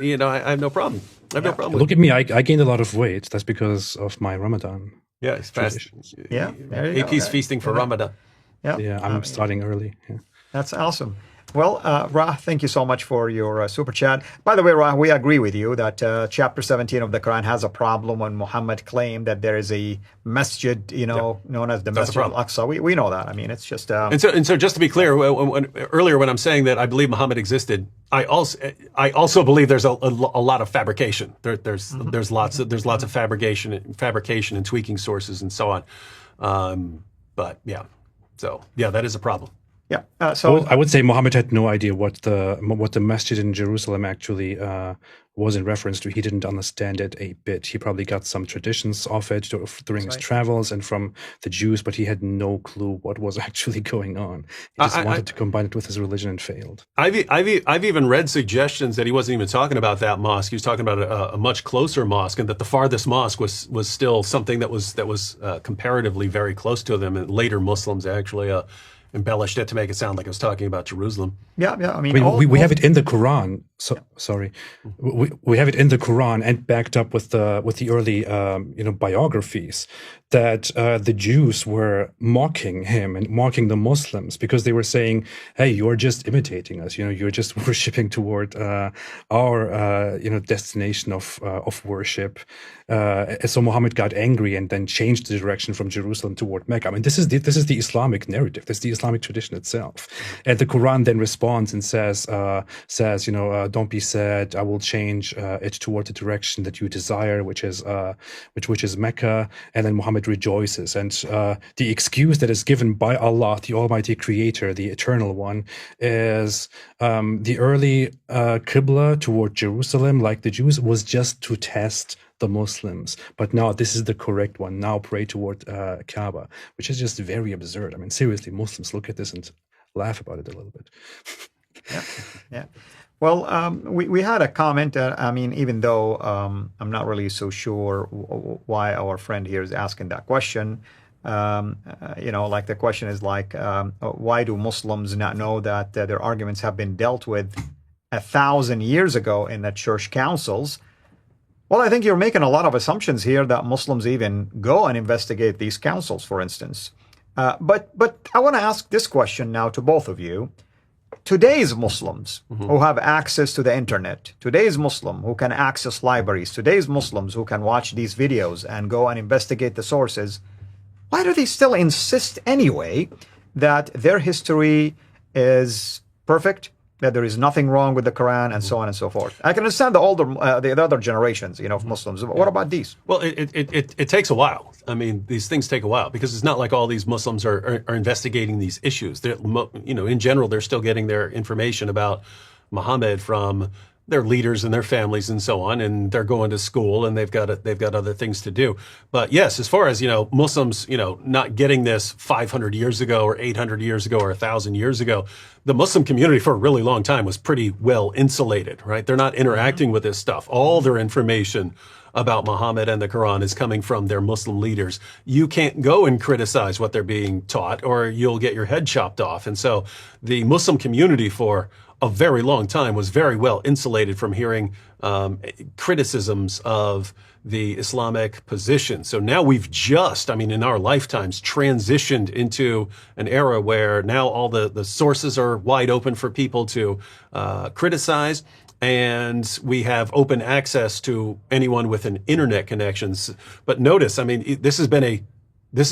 have no problem. I have no problem. Look at me, I gained a lot of weight. That's because of my Ramadan. Yeah, it's fasting. Yeah, AP's feasting for Ramadan. Yeah, I'm starting early. Yeah. That's awesome. Well, Ra, thank you so much for your super chat. By the way, Ra, we agree with you that chapter 17 of the Quran has a problem when Muhammad claimed that there is a masjid, known as the Masjid al-Aqsa. We know that. I mean, it's just... And so just to be clear, earlier when I'm saying that I believe Muhammad existed, I also believe there's a lot of fabrication. There's lots of fabrication and tweaking sources and so on. But yeah, so yeah, that is a problem. Yeah. Well, I would say Muhammad had no idea what the masjid in Jerusalem actually was in reference to. He didn't understand it a bit. He probably got some traditions of it during his travels and from the Jews, but he had no clue what was actually going on. He just wanted to combine it with his religion and failed. I've even read suggestions that he wasn't even talking about that mosque. He was talking about a much closer mosque, and that the farthest mosque was still something that was comparatively very close to them. And later Muslims actually embellished it to make it sound like I was talking about Jerusalem. Yeah. I mean, we have it in the Quran. Sorry, we have it in the Quran and backed up with the early biographies that the Jews were mocking him and mocking the Muslims because they were saying, "Hey, you're just imitating us. You're just worshiping toward our destination of worship." So Muhammad got angry and then changed the direction from Jerusalem toward Mecca. I mean, this is the Islamic narrative. This is the Islamic tradition itself. And the Quran then responds and says, don't be sad. I will change it toward the direction that you desire, which is Mecca. And then Muhammad rejoices. And the excuse that is given by Allah, the Almighty Creator, the Eternal One, is the early Qibla toward Jerusalem, like the Jews, was just to test the Muslims, but now this is the correct one. Now pray toward Kaaba, which is just very absurd. I mean, seriously, Muslims look at this and laugh about it a little bit. Yeah. Well, we had a comment. I mean, even though I'm not really so sure why our friend here is asking that question. Like the question is like, why do Muslims not know that their arguments have been dealt with 1,000 years ago in the church councils? Well, I think you're making a lot of assumptions here that Muslims even go and investigate these councils, for instance. But I want to ask this question now to both of you. Today's Muslims who have access to the internet, today's Muslim who can access libraries, today's Muslims who can watch these videos and go and investigate the sources, why do they still insist anyway that their history is perfect, that there is nothing wrong with the Quran, and so on and so forth? I can understand the other generations, of Muslims. What about these? Well, it takes a while. I mean, these things take a while because it's not like all these Muslims are investigating these issues. In general, they're still getting their information about Muhammad from their leaders and their families and so on, and they're going to school and they've got other things to do. But yes, as far as Muslims, not getting this 500 years ago or 800 years ago or 1,000 years ago, the Muslim community for a really long time was pretty well insulated, right? They're not interacting with this stuff. All their information about Muhammad and the Quran is coming from their Muslim leaders. You can't go and criticize what they're being taught or you'll get your head chopped off. And so the Muslim community for a very long time was very well insulated from hearing criticisms of the Islamic position. So now we've just, in our lifetimes, transitioned into an era where now all the sources are wide open for people to criticize. And we have open access to anyone with an internet connection. But notice, this has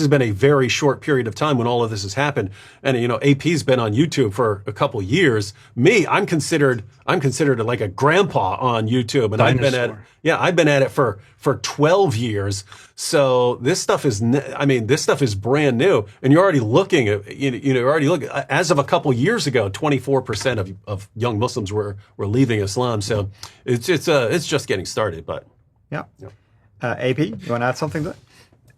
been a very short period of time when all of this has happened. And, AP's been on YouTube for a couple years. Me, I'm considered like a grandpa on YouTube. And Dinosaur. I've been at it for 12 years. So this stuff is brand new. And you're already looking at, as of a couple years ago, 24% of young Muslims were leaving Islam. So it's just getting started, but. Yeah. AP, you want to add something to that?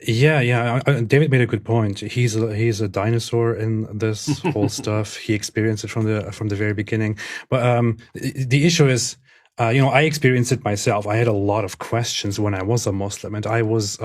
Yeah. David made a good point. He's a dinosaur in this whole stuff. He experienced it from the very beginning. But the issue is, I experienced it myself. I had a lot of questions when I was a Muslim, and I was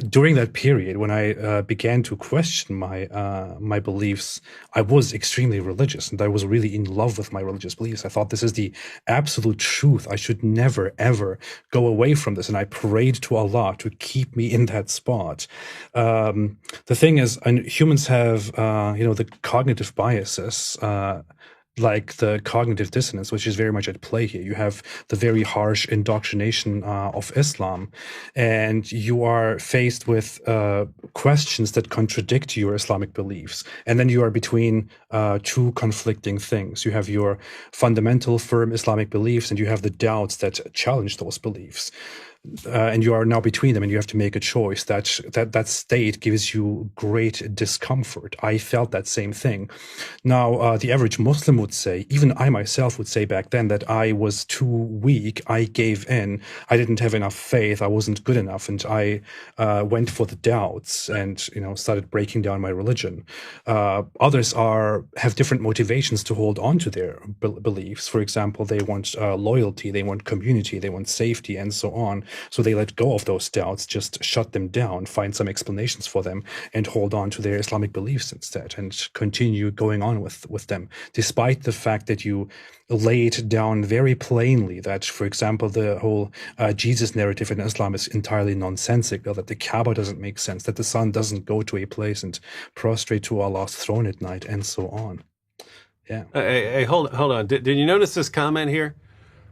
during that period when I began to question my beliefs. I was extremely religious, and I was really in love with my religious beliefs. I thought this is the absolute truth. I should never ever go away from this, and I prayed to Allah to keep me in that spot. The thing is, and humans have the cognitive biases. Like the cognitive dissonance, which is very much at play here. You have the very harsh indoctrination of Islam, and you are faced with questions that contradict your Islamic beliefs. And then you are between two conflicting things. You have your fundamental, firm Islamic beliefs, and you have the doubts that challenge those beliefs. and you are now between them, and you have to make a choice. That state gives you great discomfort. I felt that same thing. Now, the average Muslim would say, even I myself would say back then, that I was too weak. I gave in. I didn't have enough faith. I wasn't good enough, and I went for the doubts and started breaking down my religion. Others have different motivations to hold on to their beliefs. For example, they want loyalty, they want community, they want safety, and so on. So they let go of those doubts, just shut them down, find some explanations for them, and hold on to their Islamic beliefs instead, and continue going on with them, despite the fact that you laid down very plainly that, for example, the whole Jesus narrative in Islam is entirely nonsensical, that the Kaaba doesn't make sense, that the sun doesn't go to a place and prostrate to Allah's throne at night, and so on. Yeah. Hey, hold on. Did you notice this comment here?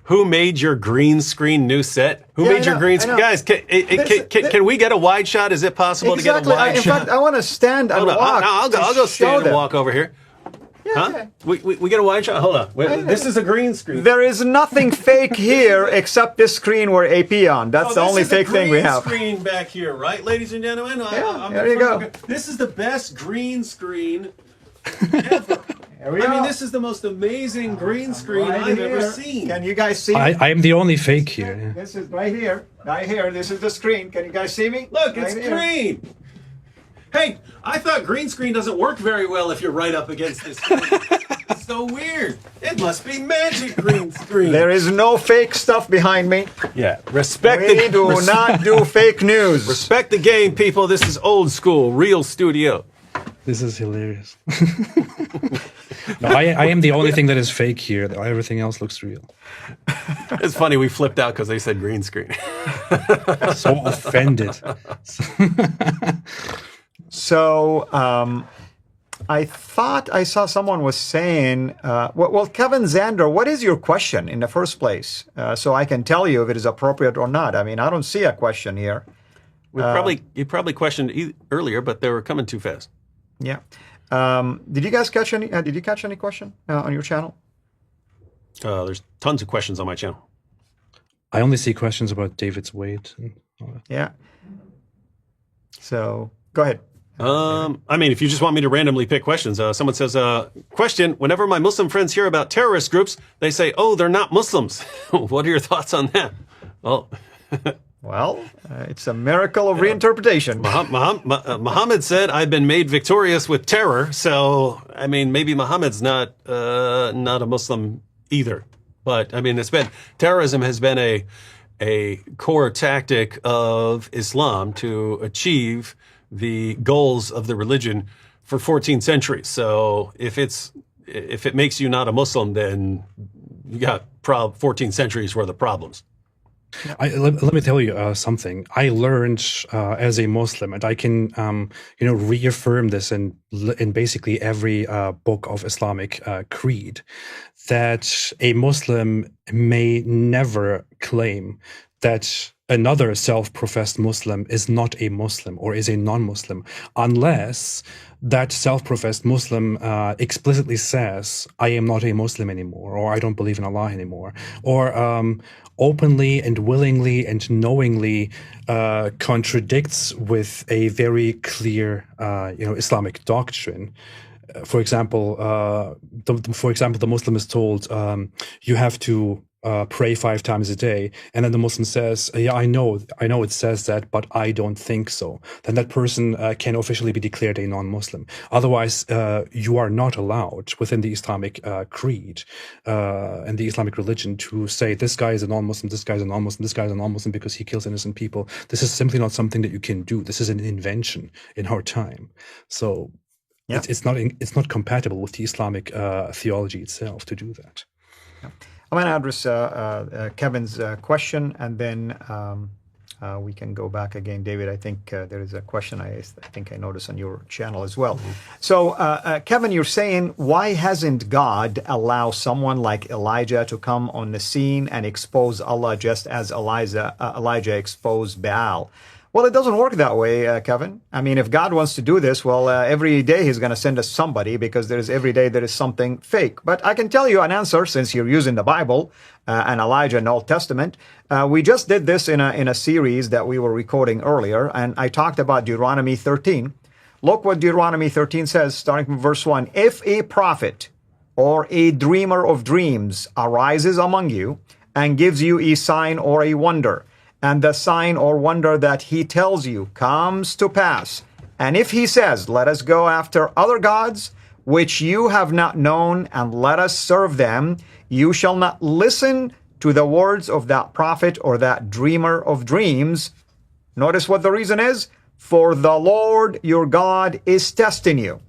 Who made your green screen new set? Who made your green screen? Guys, can we get a wide shot? Is it possible to get a wide shot? In fact, I want to stand and walk. I'll go stand and walk over here. Yeah, huh? Okay. We get a wide shot? Hold on. Wait, this is a green screen. There is nothing fake here except this screen we're AP on. That's the only fake thing we have. This is a green screen back here, right, ladies and gentlemen? There you go. This is the best green screen ever. This is the most amazing green screen I've ever seen. Can you guys see? I am the only fake here. Yeah. This is right here. Right here. This is the screen. Can you guys see me? Look, it's green. Hey, I thought green screen doesn't work very well if you're right up against this screen. It's so weird. It must be magic green screen. There is no fake stuff behind me. Yeah. We do not do fake news. Respect the game, people. This is old school, real studio. This is hilarious. No, I am the only thing that is fake here. Everything else looks real. It's funny, we flipped out because they said green screen. So offended. So I thought I saw someone was saying, well, Kevin Zander, what is your question in the first place? So I can tell you if it is appropriate or not. I mean, I don't see a question here. You probably questioned earlier, but they were coming too fast. Yeah. Did you guys catch any? Did you catch any question on your channel? There's tons of questions on my channel. I only see questions about David's weight. And all that. Yeah. So go ahead. If you just want me to randomly pick questions, someone says, question, whenever my Muslim friends hear about terrorist groups, they say, oh, they're not Muslims. What are your thoughts on that? Well, it's a miracle of reinterpretation. Muhammad said, I've been made victorious with terror. So, maybe Muhammad's not a Muslim either. But, terrorism has been a core tactic of Islam to achieve the goals of the religion for 14 centuries. So if it makes you not a Muslim, then you got 14 centuries worth of problems. Let me tell you something. I learned as a Muslim, and I can reaffirm this in basically every book of Islamic creed, that a Muslim may never claim that another self-professed Muslim is not a Muslim or is a non-Muslim unless that self-professed Muslim explicitly says, I am not a Muslim anymore, or I don't believe in Allah anymore, or openly and willingly and knowingly contradicts with a very clear Islamic doctrine. For example, the Muslim is told you have to pray 5 times a day, and then the Muslim says, yeah, I know it says that, but I don't think so. Then that person can officially be declared a non-Muslim. Otherwise, you are not allowed within the Islamic creed and the Islamic religion to say this guy is a non-Muslim, this guy is a non-Muslim, this guy is a non-Muslim because he kills innocent people. This is simply not something that you can do. This is an invention in our time. So yeah. It's not compatible with the Islamic theology itself to do that. Yeah. I'm going to address Kevin's question, and then we can go back again. David, I think there is a question I think I noticed on your channel as well. Mm-hmm. So, Kevin, you're saying, why hasn't God allowed someone like Elijah to come on the scene and expose Allah just as Elijah exposed Baal? Well, it doesn't work that way, Kevin. I mean, if God wants to do this, well, every day he's going to send us somebody, because every day there is something fake. But I can tell you an answer, since you're using the Bible and Elijah and Old Testament. We just did this in a series that we were recording earlier, and I talked about Deuteronomy 13. Look what Deuteronomy 13 says, starting from verse 1. If a prophet or a dreamer of dreams arises among you and gives you a sign or a wonder, and the sign or wonder that he tells you comes to pass, and if he says, let us go after other gods, which you have not known, and let us serve them, you shall not listen to the words of that prophet or that dreamer of dreams. Notice what the reason is. For the Lord your God is testing you.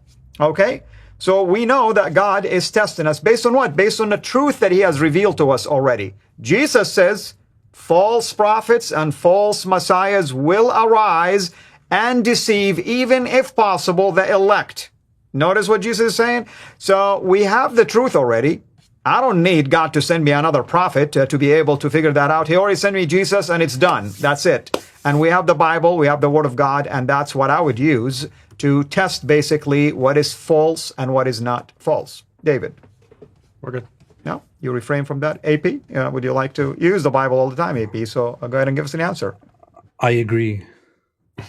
Okay? So we know that God is testing us based on what? Based on the truth that he has revealed to us already. Jesus says, false prophets and false messiahs will arise and deceive, even if possible, the elect. Notice what Jesus is saying? So we have the truth already. I don't need God to send me another prophet to be able to figure that out. He already sent me Jesus, and it's done. That's it. And we have the Bible, we have the Word of God, and that's what I would use to test basically what is false and what is not false. David? We're good. No? You refrain from that? AP? Would you like to use the Bible all the time, AP? So go ahead and give us an answer. I agree.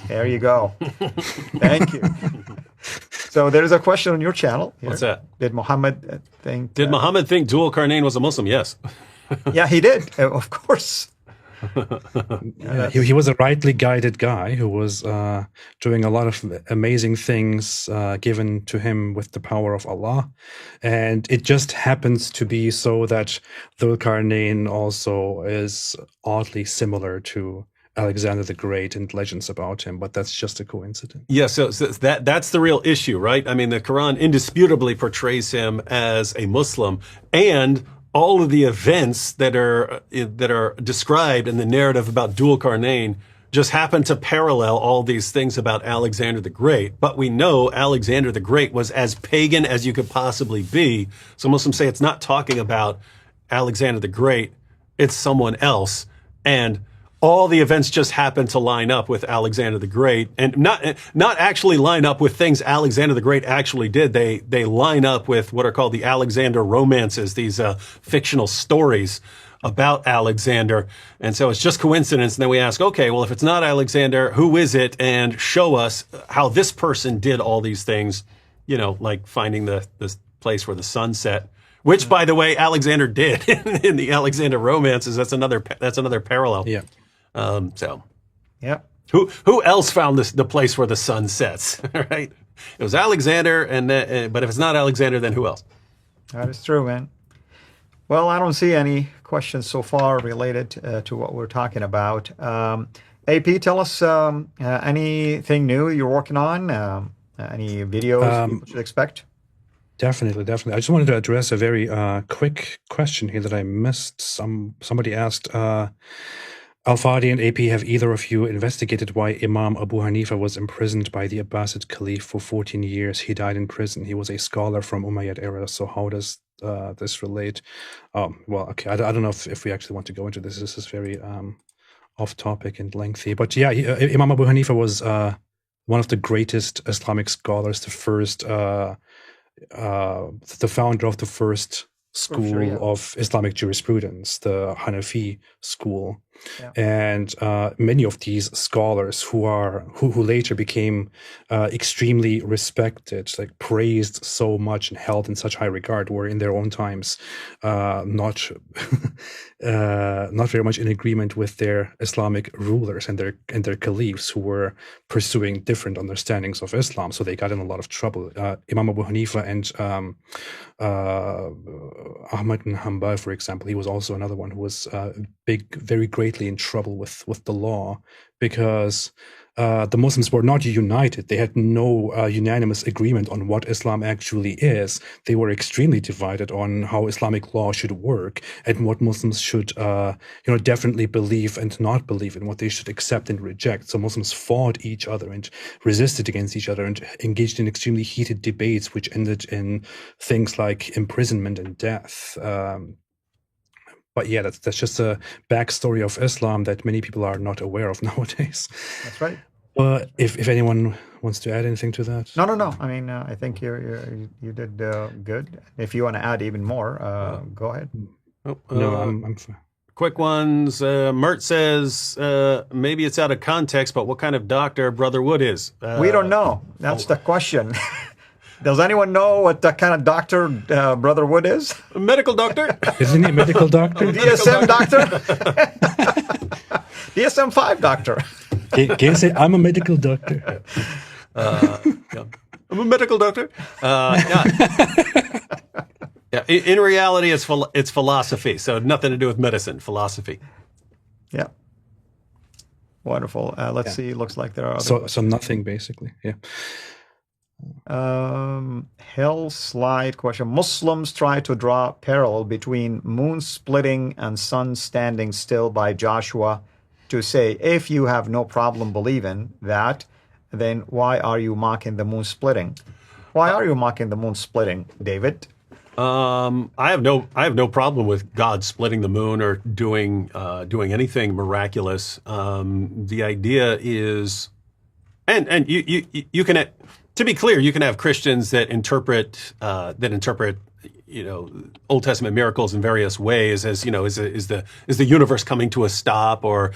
There you go. Thank you. So there's a question on your channel here. What's that? Did Muhammad think... Did Muhammad think Dul Qarnayn was a Muslim? Yes. Yeah, he did. Of course. He was a rightly guided guy who was doing a lot of amazing things given to him with the power of Allah. And it just happens to be so that Dhul Qarnayn also is oddly similar to Alexander the Great and legends about him, but that's just a coincidence. Yeah, so that's the real issue, right? I mean, the Quran indisputably portrays him as a Muslim, and all of the events that are described in the narrative about Dhul Qarnayn just happen to parallel all these things about Alexander the Great. But we know Alexander the Great was as pagan as you could possibly be. So Muslims say it's not talking about Alexander the Great, it's someone else. And all the events just happen to line up with Alexander the Great, and not actually line up with things Alexander the Great actually did. They line up with what are called the Alexander romances, these fictional stories about Alexander. And so it's just coincidence. And then we ask, okay, well, if it's not Alexander, who is it? And show us how this person did all these things, like finding this place where the sun set. Which, by the way, Alexander did in the Alexander romances. That's another parallel. Yeah. Yeah. Who else found the place where the sun sets? Right? It was Alexander, but if it's not Alexander, then who else? That is true, man. Well, I don't see any questions so far related to what we're talking about. AP, tell us anything new you're working on. Any videos people should expect? Definitely. I just wanted to address a very quick question here that I missed. Somebody asked, Al-Fadi and AP, have either of you investigated why Imam Abu Hanifa was imprisoned by the Abbasid Caliph for 14 years? He died in prison. He was a scholar from Umayyad era. So how does this relate? Well, okay, I don't know if we actually want to go into this. This is very off topic and lengthy. But yeah, Imam Abu Hanifa was one of the greatest Islamic scholars, the founder of the first school of Islamic jurisprudence, the Hanafi school. Yeah. And many of these scholars who later became extremely respected, like praised so much and held in such high regard, were in their own times not very much in agreement with their Islamic rulers and their caliphs, who were pursuing different understandings of Islam. So they got in a lot of trouble. Imam Abu Hanifa and Ahmad bin Hanbal, for example, he was also another one who was very greatly in trouble with the law, because the Muslims were not united. They had no unanimous agreement on what Islam actually is. They were extremely divided on how Islamic law should work and what Muslims should, definitely believe and not believe, and what they should accept and reject. So Muslims fought each other and resisted against each other and engaged in extremely heated debates, which ended in things like imprisonment and death. But yeah, that's just a backstory of Islam that many people are not aware of nowadays. That's right. But if anyone wants to add anything to that, No. I mean, I think you did good. If you want to add even more, go ahead. No, I'm fine. Quick ones. Mert says maybe it's out of context, but what kind of doctor Brother Wood is? We don't know. That's the question. Does anyone know what the kind of doctor Brother Wood is? A medical doctor? Isn't he a medical doctor? DSM doctor? DSM-5 doctor. Can you say, I'm a medical doctor? Yeah. I'm a medical doctor. Yeah. In reality, it's philosophy, so nothing to do with medicine. Philosophy. Yeah. Wonderful. Let's see. Looks like there are other so nothing basically. Yeah. Hell slide question. Muslims try to draw parallel between moon splitting and sun standing still by Joshua to say, if you have no problem believing that, then why are you mocking the moon splitting? Why are you mocking the moon splitting, David? I have no problem with God splitting the moon or doing anything miraculous. The idea is, and you can, to be clear, you can have Christians that interpret Old Testament miracles in various ways as, is the universe coming to a stop, or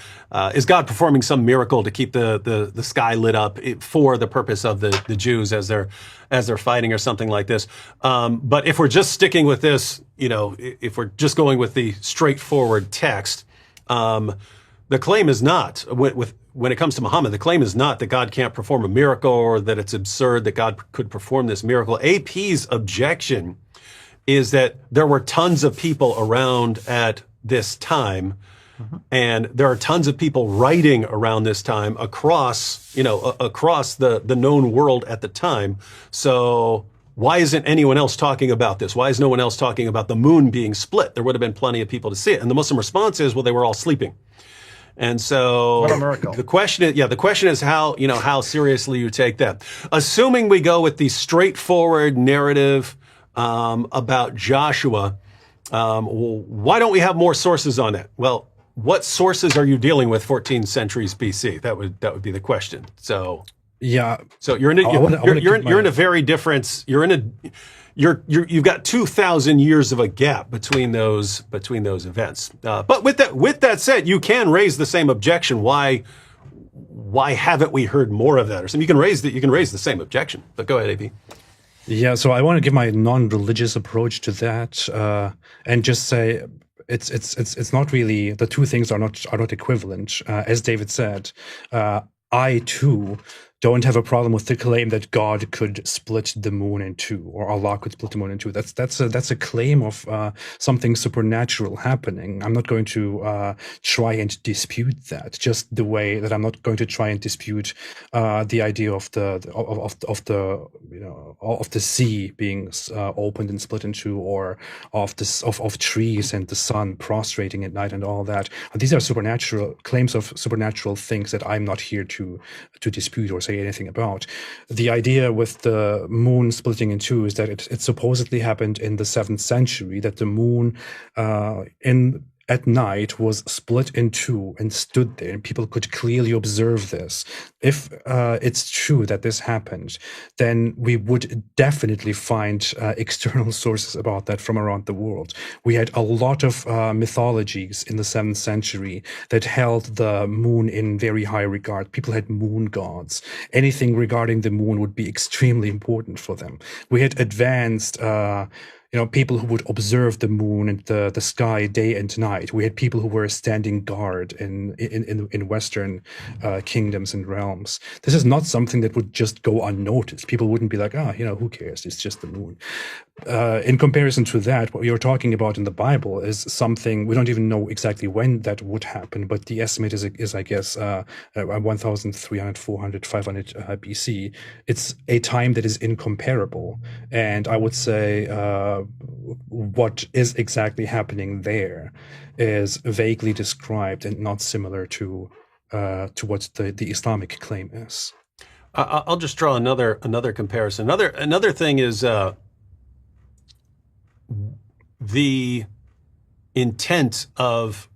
is God performing some miracle to keep the sky lit up for the purpose of the Jews as they're fighting or something like this. But if we're just sticking with this, if we're just going with the straightforward text, the claim is not when it comes to Muhammad, the claim is not that God can't perform a miracle or that it's absurd that God could perform this miracle. AP's objection is that there were tons of people around at this time, and there are tons of people writing around this time across the known world at the time. So why isn't anyone else talking about this? Why is no one else talking about the moon being split? There would have been plenty of people to see it. And the Muslim response is, well, they were all sleeping. And so what a miracle. The question is how seriously you take that. Assuming we go with the straightforward narrative about Joshua, why don't we have more sources on that? Well, what sources are you dealing with 14 centuries BC? That would be the question. So yeah. So you're in a very different. You've got 2,000 years of a gap between those events. But with that said, you can raise the same objection. Why haven't we heard more of that? Or something. You can raise the same objection. But go ahead, AP. Yeah. So I want to give my non-religious approach to that, and just say it's not really, the two things are not equivalent. As David said, I too don't have a problem with the claim that God could split the moon in two, or Allah could split the moon in two. That's a claim of something supernatural happening. I'm not going to try and dispute that. Just the way that I'm not going to try and dispute the idea of the sea being opened and split in two, or of trees and the sun prostrating at night and all that. These are supernatural claims of supernatural things that I'm not here to dispute or say anything about. The idea with the moon splitting in two is that it supposedly happened in the 7th century, that the moon at night was split in two and stood there, and people could clearly observe this. If it's true that this happened, then we would definitely find external sources about that from around the world. We had a lot of mythologies in the 7th century that held the moon in very high regard. People had moon gods. Anything regarding the moon would be extremely important for them. We had advanced people who would observe the moon and the sky day and night. We had people who were standing guard in Western kingdoms and realms. This is not something that would just go unnoticed. People wouldn't be like, who cares? It's just the moon. In comparison to that, what you're talking about in the Bible is something we don't even know exactly when that would happen, but the estimate is I guess, 1,300, 400, 500 BC. It's a time that is incomparable. And I would say what is exactly happening there is vaguely described and not similar to what the Islamic claim is. I'll just draw another comparison. Another thing is the intent of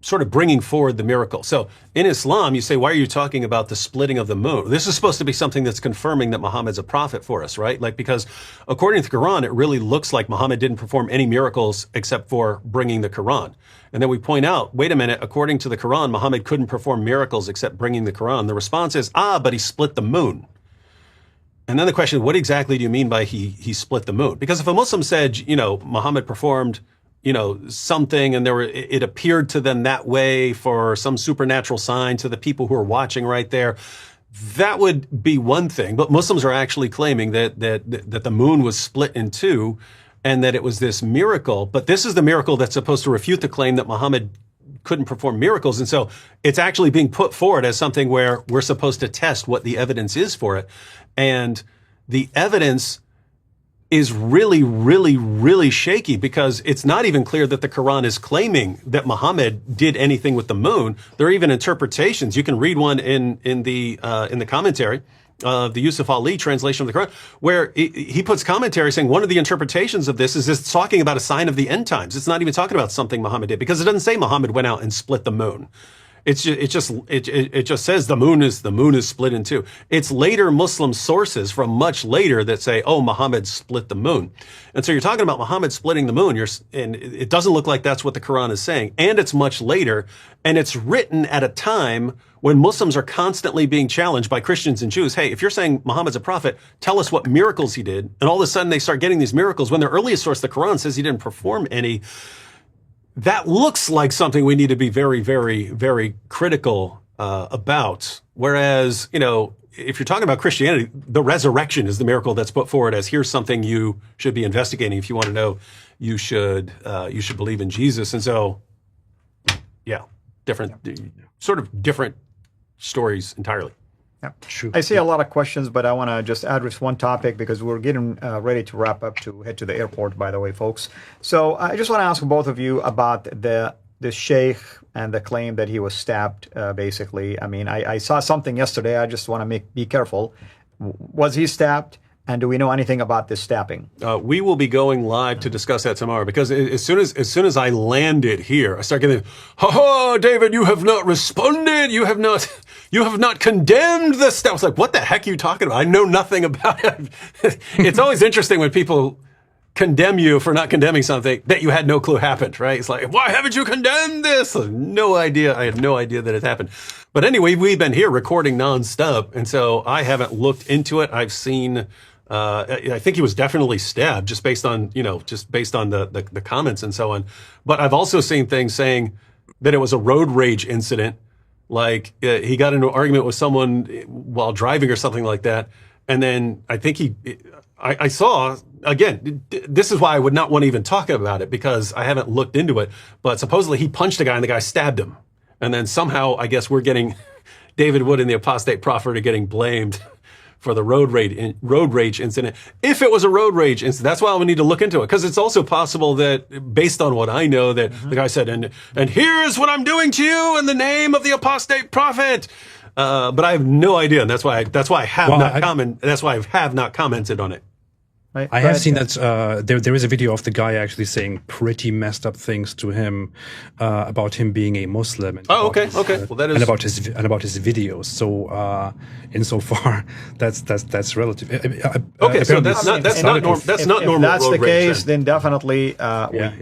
sort of bringing forward the miracle. So in Islam, you say, why are you talking about the splitting of the moon? This is supposed to be something that's confirming that Muhammad's a prophet for us, right? Like, because according to the Quran, it really looks like Muhammad didn't perform any miracles except for bringing the Quran. And then we point out, wait a minute, according to the Quran, Muhammad couldn't perform miracles except bringing the Quran. The response is, but he split the moon. And then the question, what exactly do you mean by he split the moon? Because if a Muslim said, Muhammad performed something and it appeared to them that way for some supernatural sign to the people who are watching right there, that would be one thing. But Muslims are actually claiming that the moon was split in two and that it was this miracle. But this is the miracle that's supposed to refute the claim that Muhammad couldn't perform miracles. And so it's actually being put forward as something where we're supposed to test what the evidence is for it. And the evidence is really, really, really shaky because it's not even clear that the Quran is claiming that Muhammad did anything with the moon. There are even interpretations. You can read one in the commentary of the UTOL translation of the Quran, where he puts commentary saying one of the interpretations of this is it's talking about a sign of the end times. It's not even talking about something Muhammad did because it doesn't say Muhammad went out and split the moon. It just says the moon is split in two. It's later Muslim sources from much later that say, Muhammad split the moon. And so you're talking about Muhammad splitting the moon, and it doesn't look like that's what the Quran is saying. And it's much later, and it's written at a time when Muslims are constantly being challenged by Christians and Jews. Hey, if you're saying Muhammad's a prophet, tell us what miracles he did. And all of a sudden they start getting these miracles when their earliest source, the Quran, says he didn't perform any. That looks like something we need to be very, very, very critical about. Whereas, if you're talking about Christianity, the resurrection is the miracle that's put forward as here's something you should be investigating. If you want to know, you should believe in Jesus. And so, sort of different stories entirely. Yeah. True. I see a lot of questions, but I want to just address one topic because we're getting ready to wrap up to head to the airport, by the way, folks. So I just want to ask both of you about the sheikh and the claim that he was stabbed, basically. I mean, I saw something yesterday. I just want to be careful. Was he stabbed? And do we know anything about this stabbing? We will be going live to discuss that tomorrow because as soon as I landed here, I start getting, David, you have not responded. You have not condemned this stuff. I was like, what the heck are you talking about? I know nothing about it. It's always interesting when people condemn you for not condemning something that you had no clue happened, right? It's like, why haven't you condemned this? No idea. I had no idea that it happened. But anyway, we've been here recording nonstop. And so I haven't looked into it. I've seen, I think he was definitely stabbed just based on the comments and so on. But I've also seen things saying that it was a road rage incident. Like he got into an argument with someone while driving or something like that. And then I think I saw, again, this is why I would not want to even talk about it because I haven't looked into it. But supposedly he punched a guy and the guy stabbed him. And then somehow I guess we're getting David Wood and the Apostate Prophet are getting blamed for the road rage incident. If it was a road rage incident, that's why we need to look into it. Because it's also possible that, based on what I know, that the guy said, and here's what I'm doing to you in the name of the Apostate Prophet. But I have no idea, and that's why I have not commented on it. Right. I have seen that there is a video of the guy actually saying pretty messed up things to him about him being a Muslim. And well, that is and about his videos. So insofar, that's relative. So that's not normal. If that's the case, then definitely,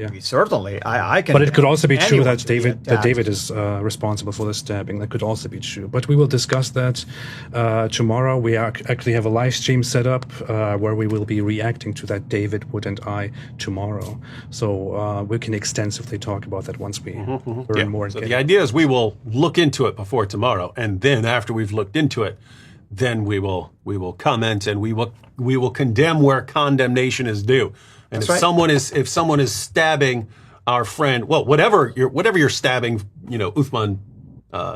we certainly, I can. But it could also be true that David is responsible for the stabbing. That could also be true. But we will discuss that tomorrow. We actually have a live stream set up where we will be reacting to that, David Wood and I, tomorrow. So we can extensively talk about that once we learn more. So the idea is we will look into it before tomorrow, and then after we've looked into it, then we will comment and we will condemn where condemnation is due. And if someone is stabbing our friend, well, whatever you're stabbing, Uthman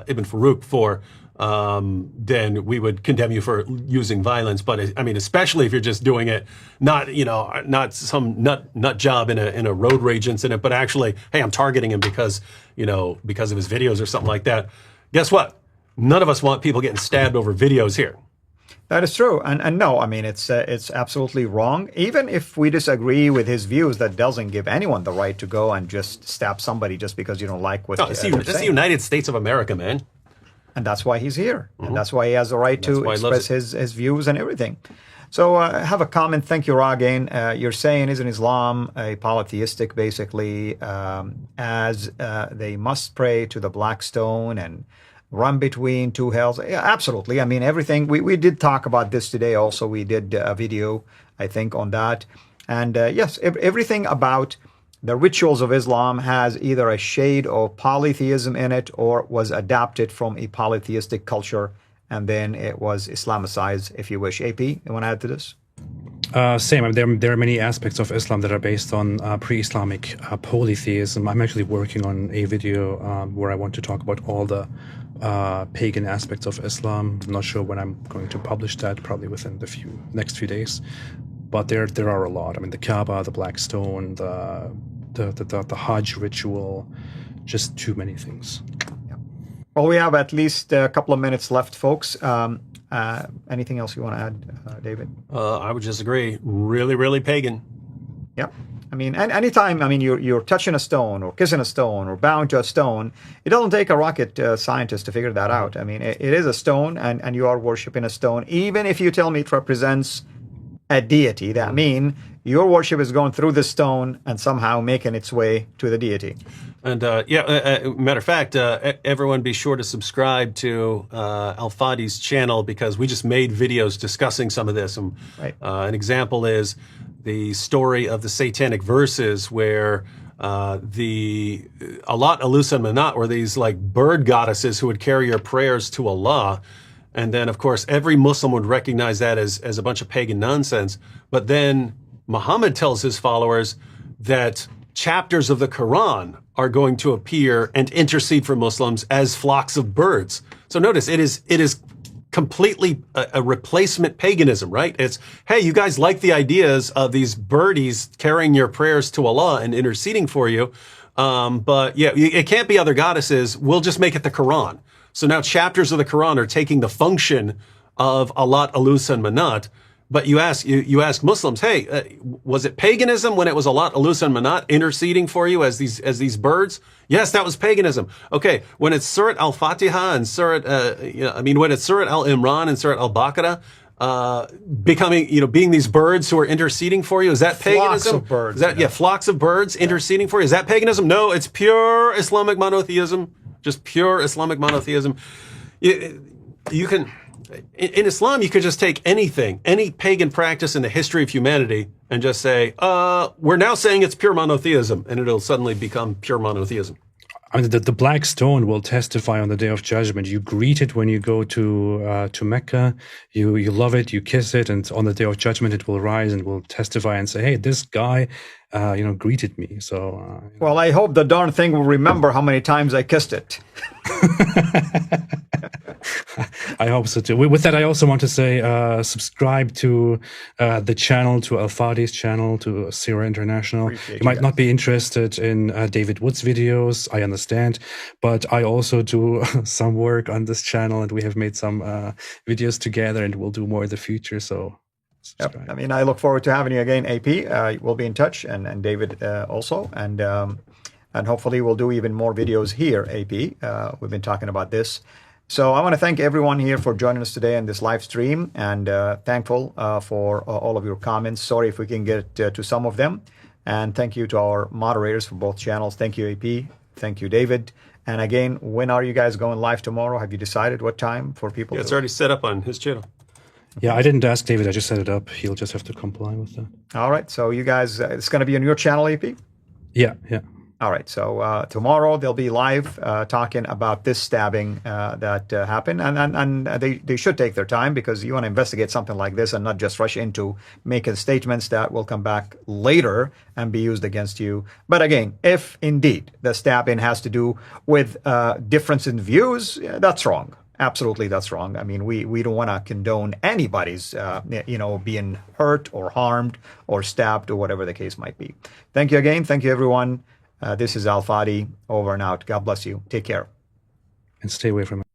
ibn Farouk for, then we would condemn you for using violence. But I mean, especially if you're just doing it, not some nut job in a road rage incident, but actually, hey, I'm targeting him because of his videos or something like that. Guess what? None of us want people getting stabbed over videos here. That is true, and no, I mean it's absolutely wrong. Even if we disagree with his views, that doesn't give anyone the right to go and just stab somebody just because you don't like what. No, it's the United States of America, man. And that's why he's here, and that's why he has the right to express his views and everything. So I have a comment. Thank you, Ragain. You're saying, isn't Islam a polytheistic, basically, as they must pray to the black stone and run between two hells? Yeah, absolutely. I mean, everything. We did talk about this today also. We did a video, I think, on that. And yes, everything about the rituals of Islam has either a shade of polytheism in it or was adapted from a polytheistic culture, and then it was Islamicized, if you wish. AP, you want to add to this? Same. I mean, there are many aspects of Islam that are based on pre-Islamic polytheism. I'm actually working on a video where I want to talk about all the pagan aspects of Islam. I'm not sure when I'm going to publish that, probably within the next few days. But there are a lot. I mean, the Kaaba, the Black Stone, the Hajj ritual, just too many things. Yeah. Well, we have at least a couple of minutes left, folks. Anything else you want to add, David? I would just agree. Really, really pagan. Yeah. I mean, anytime, I mean, you're touching a stone or kissing a stone or bowing to a stone, it doesn't take a rocket scientist to figure that out. I mean, it is a stone, and you are worshiping a stone. Even if you tell me it represents a deity, that means your worship is going through the stone and somehow making its way to the deity. And matter of fact, everyone be sure to subscribe to Fadi's channel, because we just made videos discussing some of this. And an example is the story of the satanic verses, where the ALLthat, and Manat were these like bird goddesses who would carry your prayers to Allah. And then, of course, every Muslim would recognize that as a bunch of pagan nonsense. But then Muhammad tells his followers that chapters of the Quran are going to appear and intercede for Muslims as flocks of birds. So notice, it is completely a replacement paganism, right? It's, hey, you guys like the ideas of these birdies carrying your prayers to Allah and interceding for you. But yeah, it can't be other goddesses. We'll just make it the Quran. So now chapters of the Quran are taking the function of ALLthat, and Manat. But you ask Muslims, hey, was it paganism when it was ALLthat, and Manat interceding for you as these birds? Yes, that was paganism. Okay, when it's Surat Al-Fatiha and when it's Surat Al-Imran and Surat Al-Baqarah, being these birds who are interceding for you, is that paganism? Flocks of birds. Is that, flocks of birds interceding for you. Is that paganism? No, it's pure Islamic monotheism. Just pure Islamic monotheism. You can, in Islam, you could just take anything, any pagan practice in the history of humanity, and just say, we're now saying it's pure monotheism, and it'll suddenly become pure monotheism. I mean, the black stone will testify on the day of judgment. You greet it when you go to Mecca. You love it, you kiss it, and on the day of judgment, it will rise and will testify and say, "Hey, this guy, greeted me." So, well, I hope the darn thing will remember how many times I kissed it. I hope so too. With that, I also want to say, subscribe to the channel, to Fadi's channel, to Sira International. You might not be interested in David Wood's videos, I understand, but I also do some work on this channel, and we have made some videos together, and we'll do more in the future. So, subscribe. Yep. I mean, I look forward to having you again, AP. We'll be in touch, and David also, and hopefully we'll do even more videos here, AP. We've been talking about this. So I want to thank everyone here for joining us today in this live stream, and thankful for all of your comments. Sorry if we can get to some of them. And thank you to our moderators for both channels. Thank you, AP. Thank you, David. And again, when are you guys going live tomorrow? Have you decided what time for people? Yeah, it's already set up on his channel. Yeah, I didn't ask David. I just set it up. He'll just have to comply with that. All right. So you guys, it's going to be on your channel, AP? Yeah. All right, so tomorrow they'll be live talking about this stabbing that happened, and they should take their time, because you want to investigate something like this and not just rush into making statements that will come back later and be used against you. But again, if indeed the stabbing has to do with difference in views, that's wrong. Absolutely, that's wrong. I mean, we don't want to condone anybody's, being hurt or harmed or stabbed or whatever the case might be. Thank you again. Thank you, everyone. This is Fadi, over and out. God bless you. Take care. And stay away from it.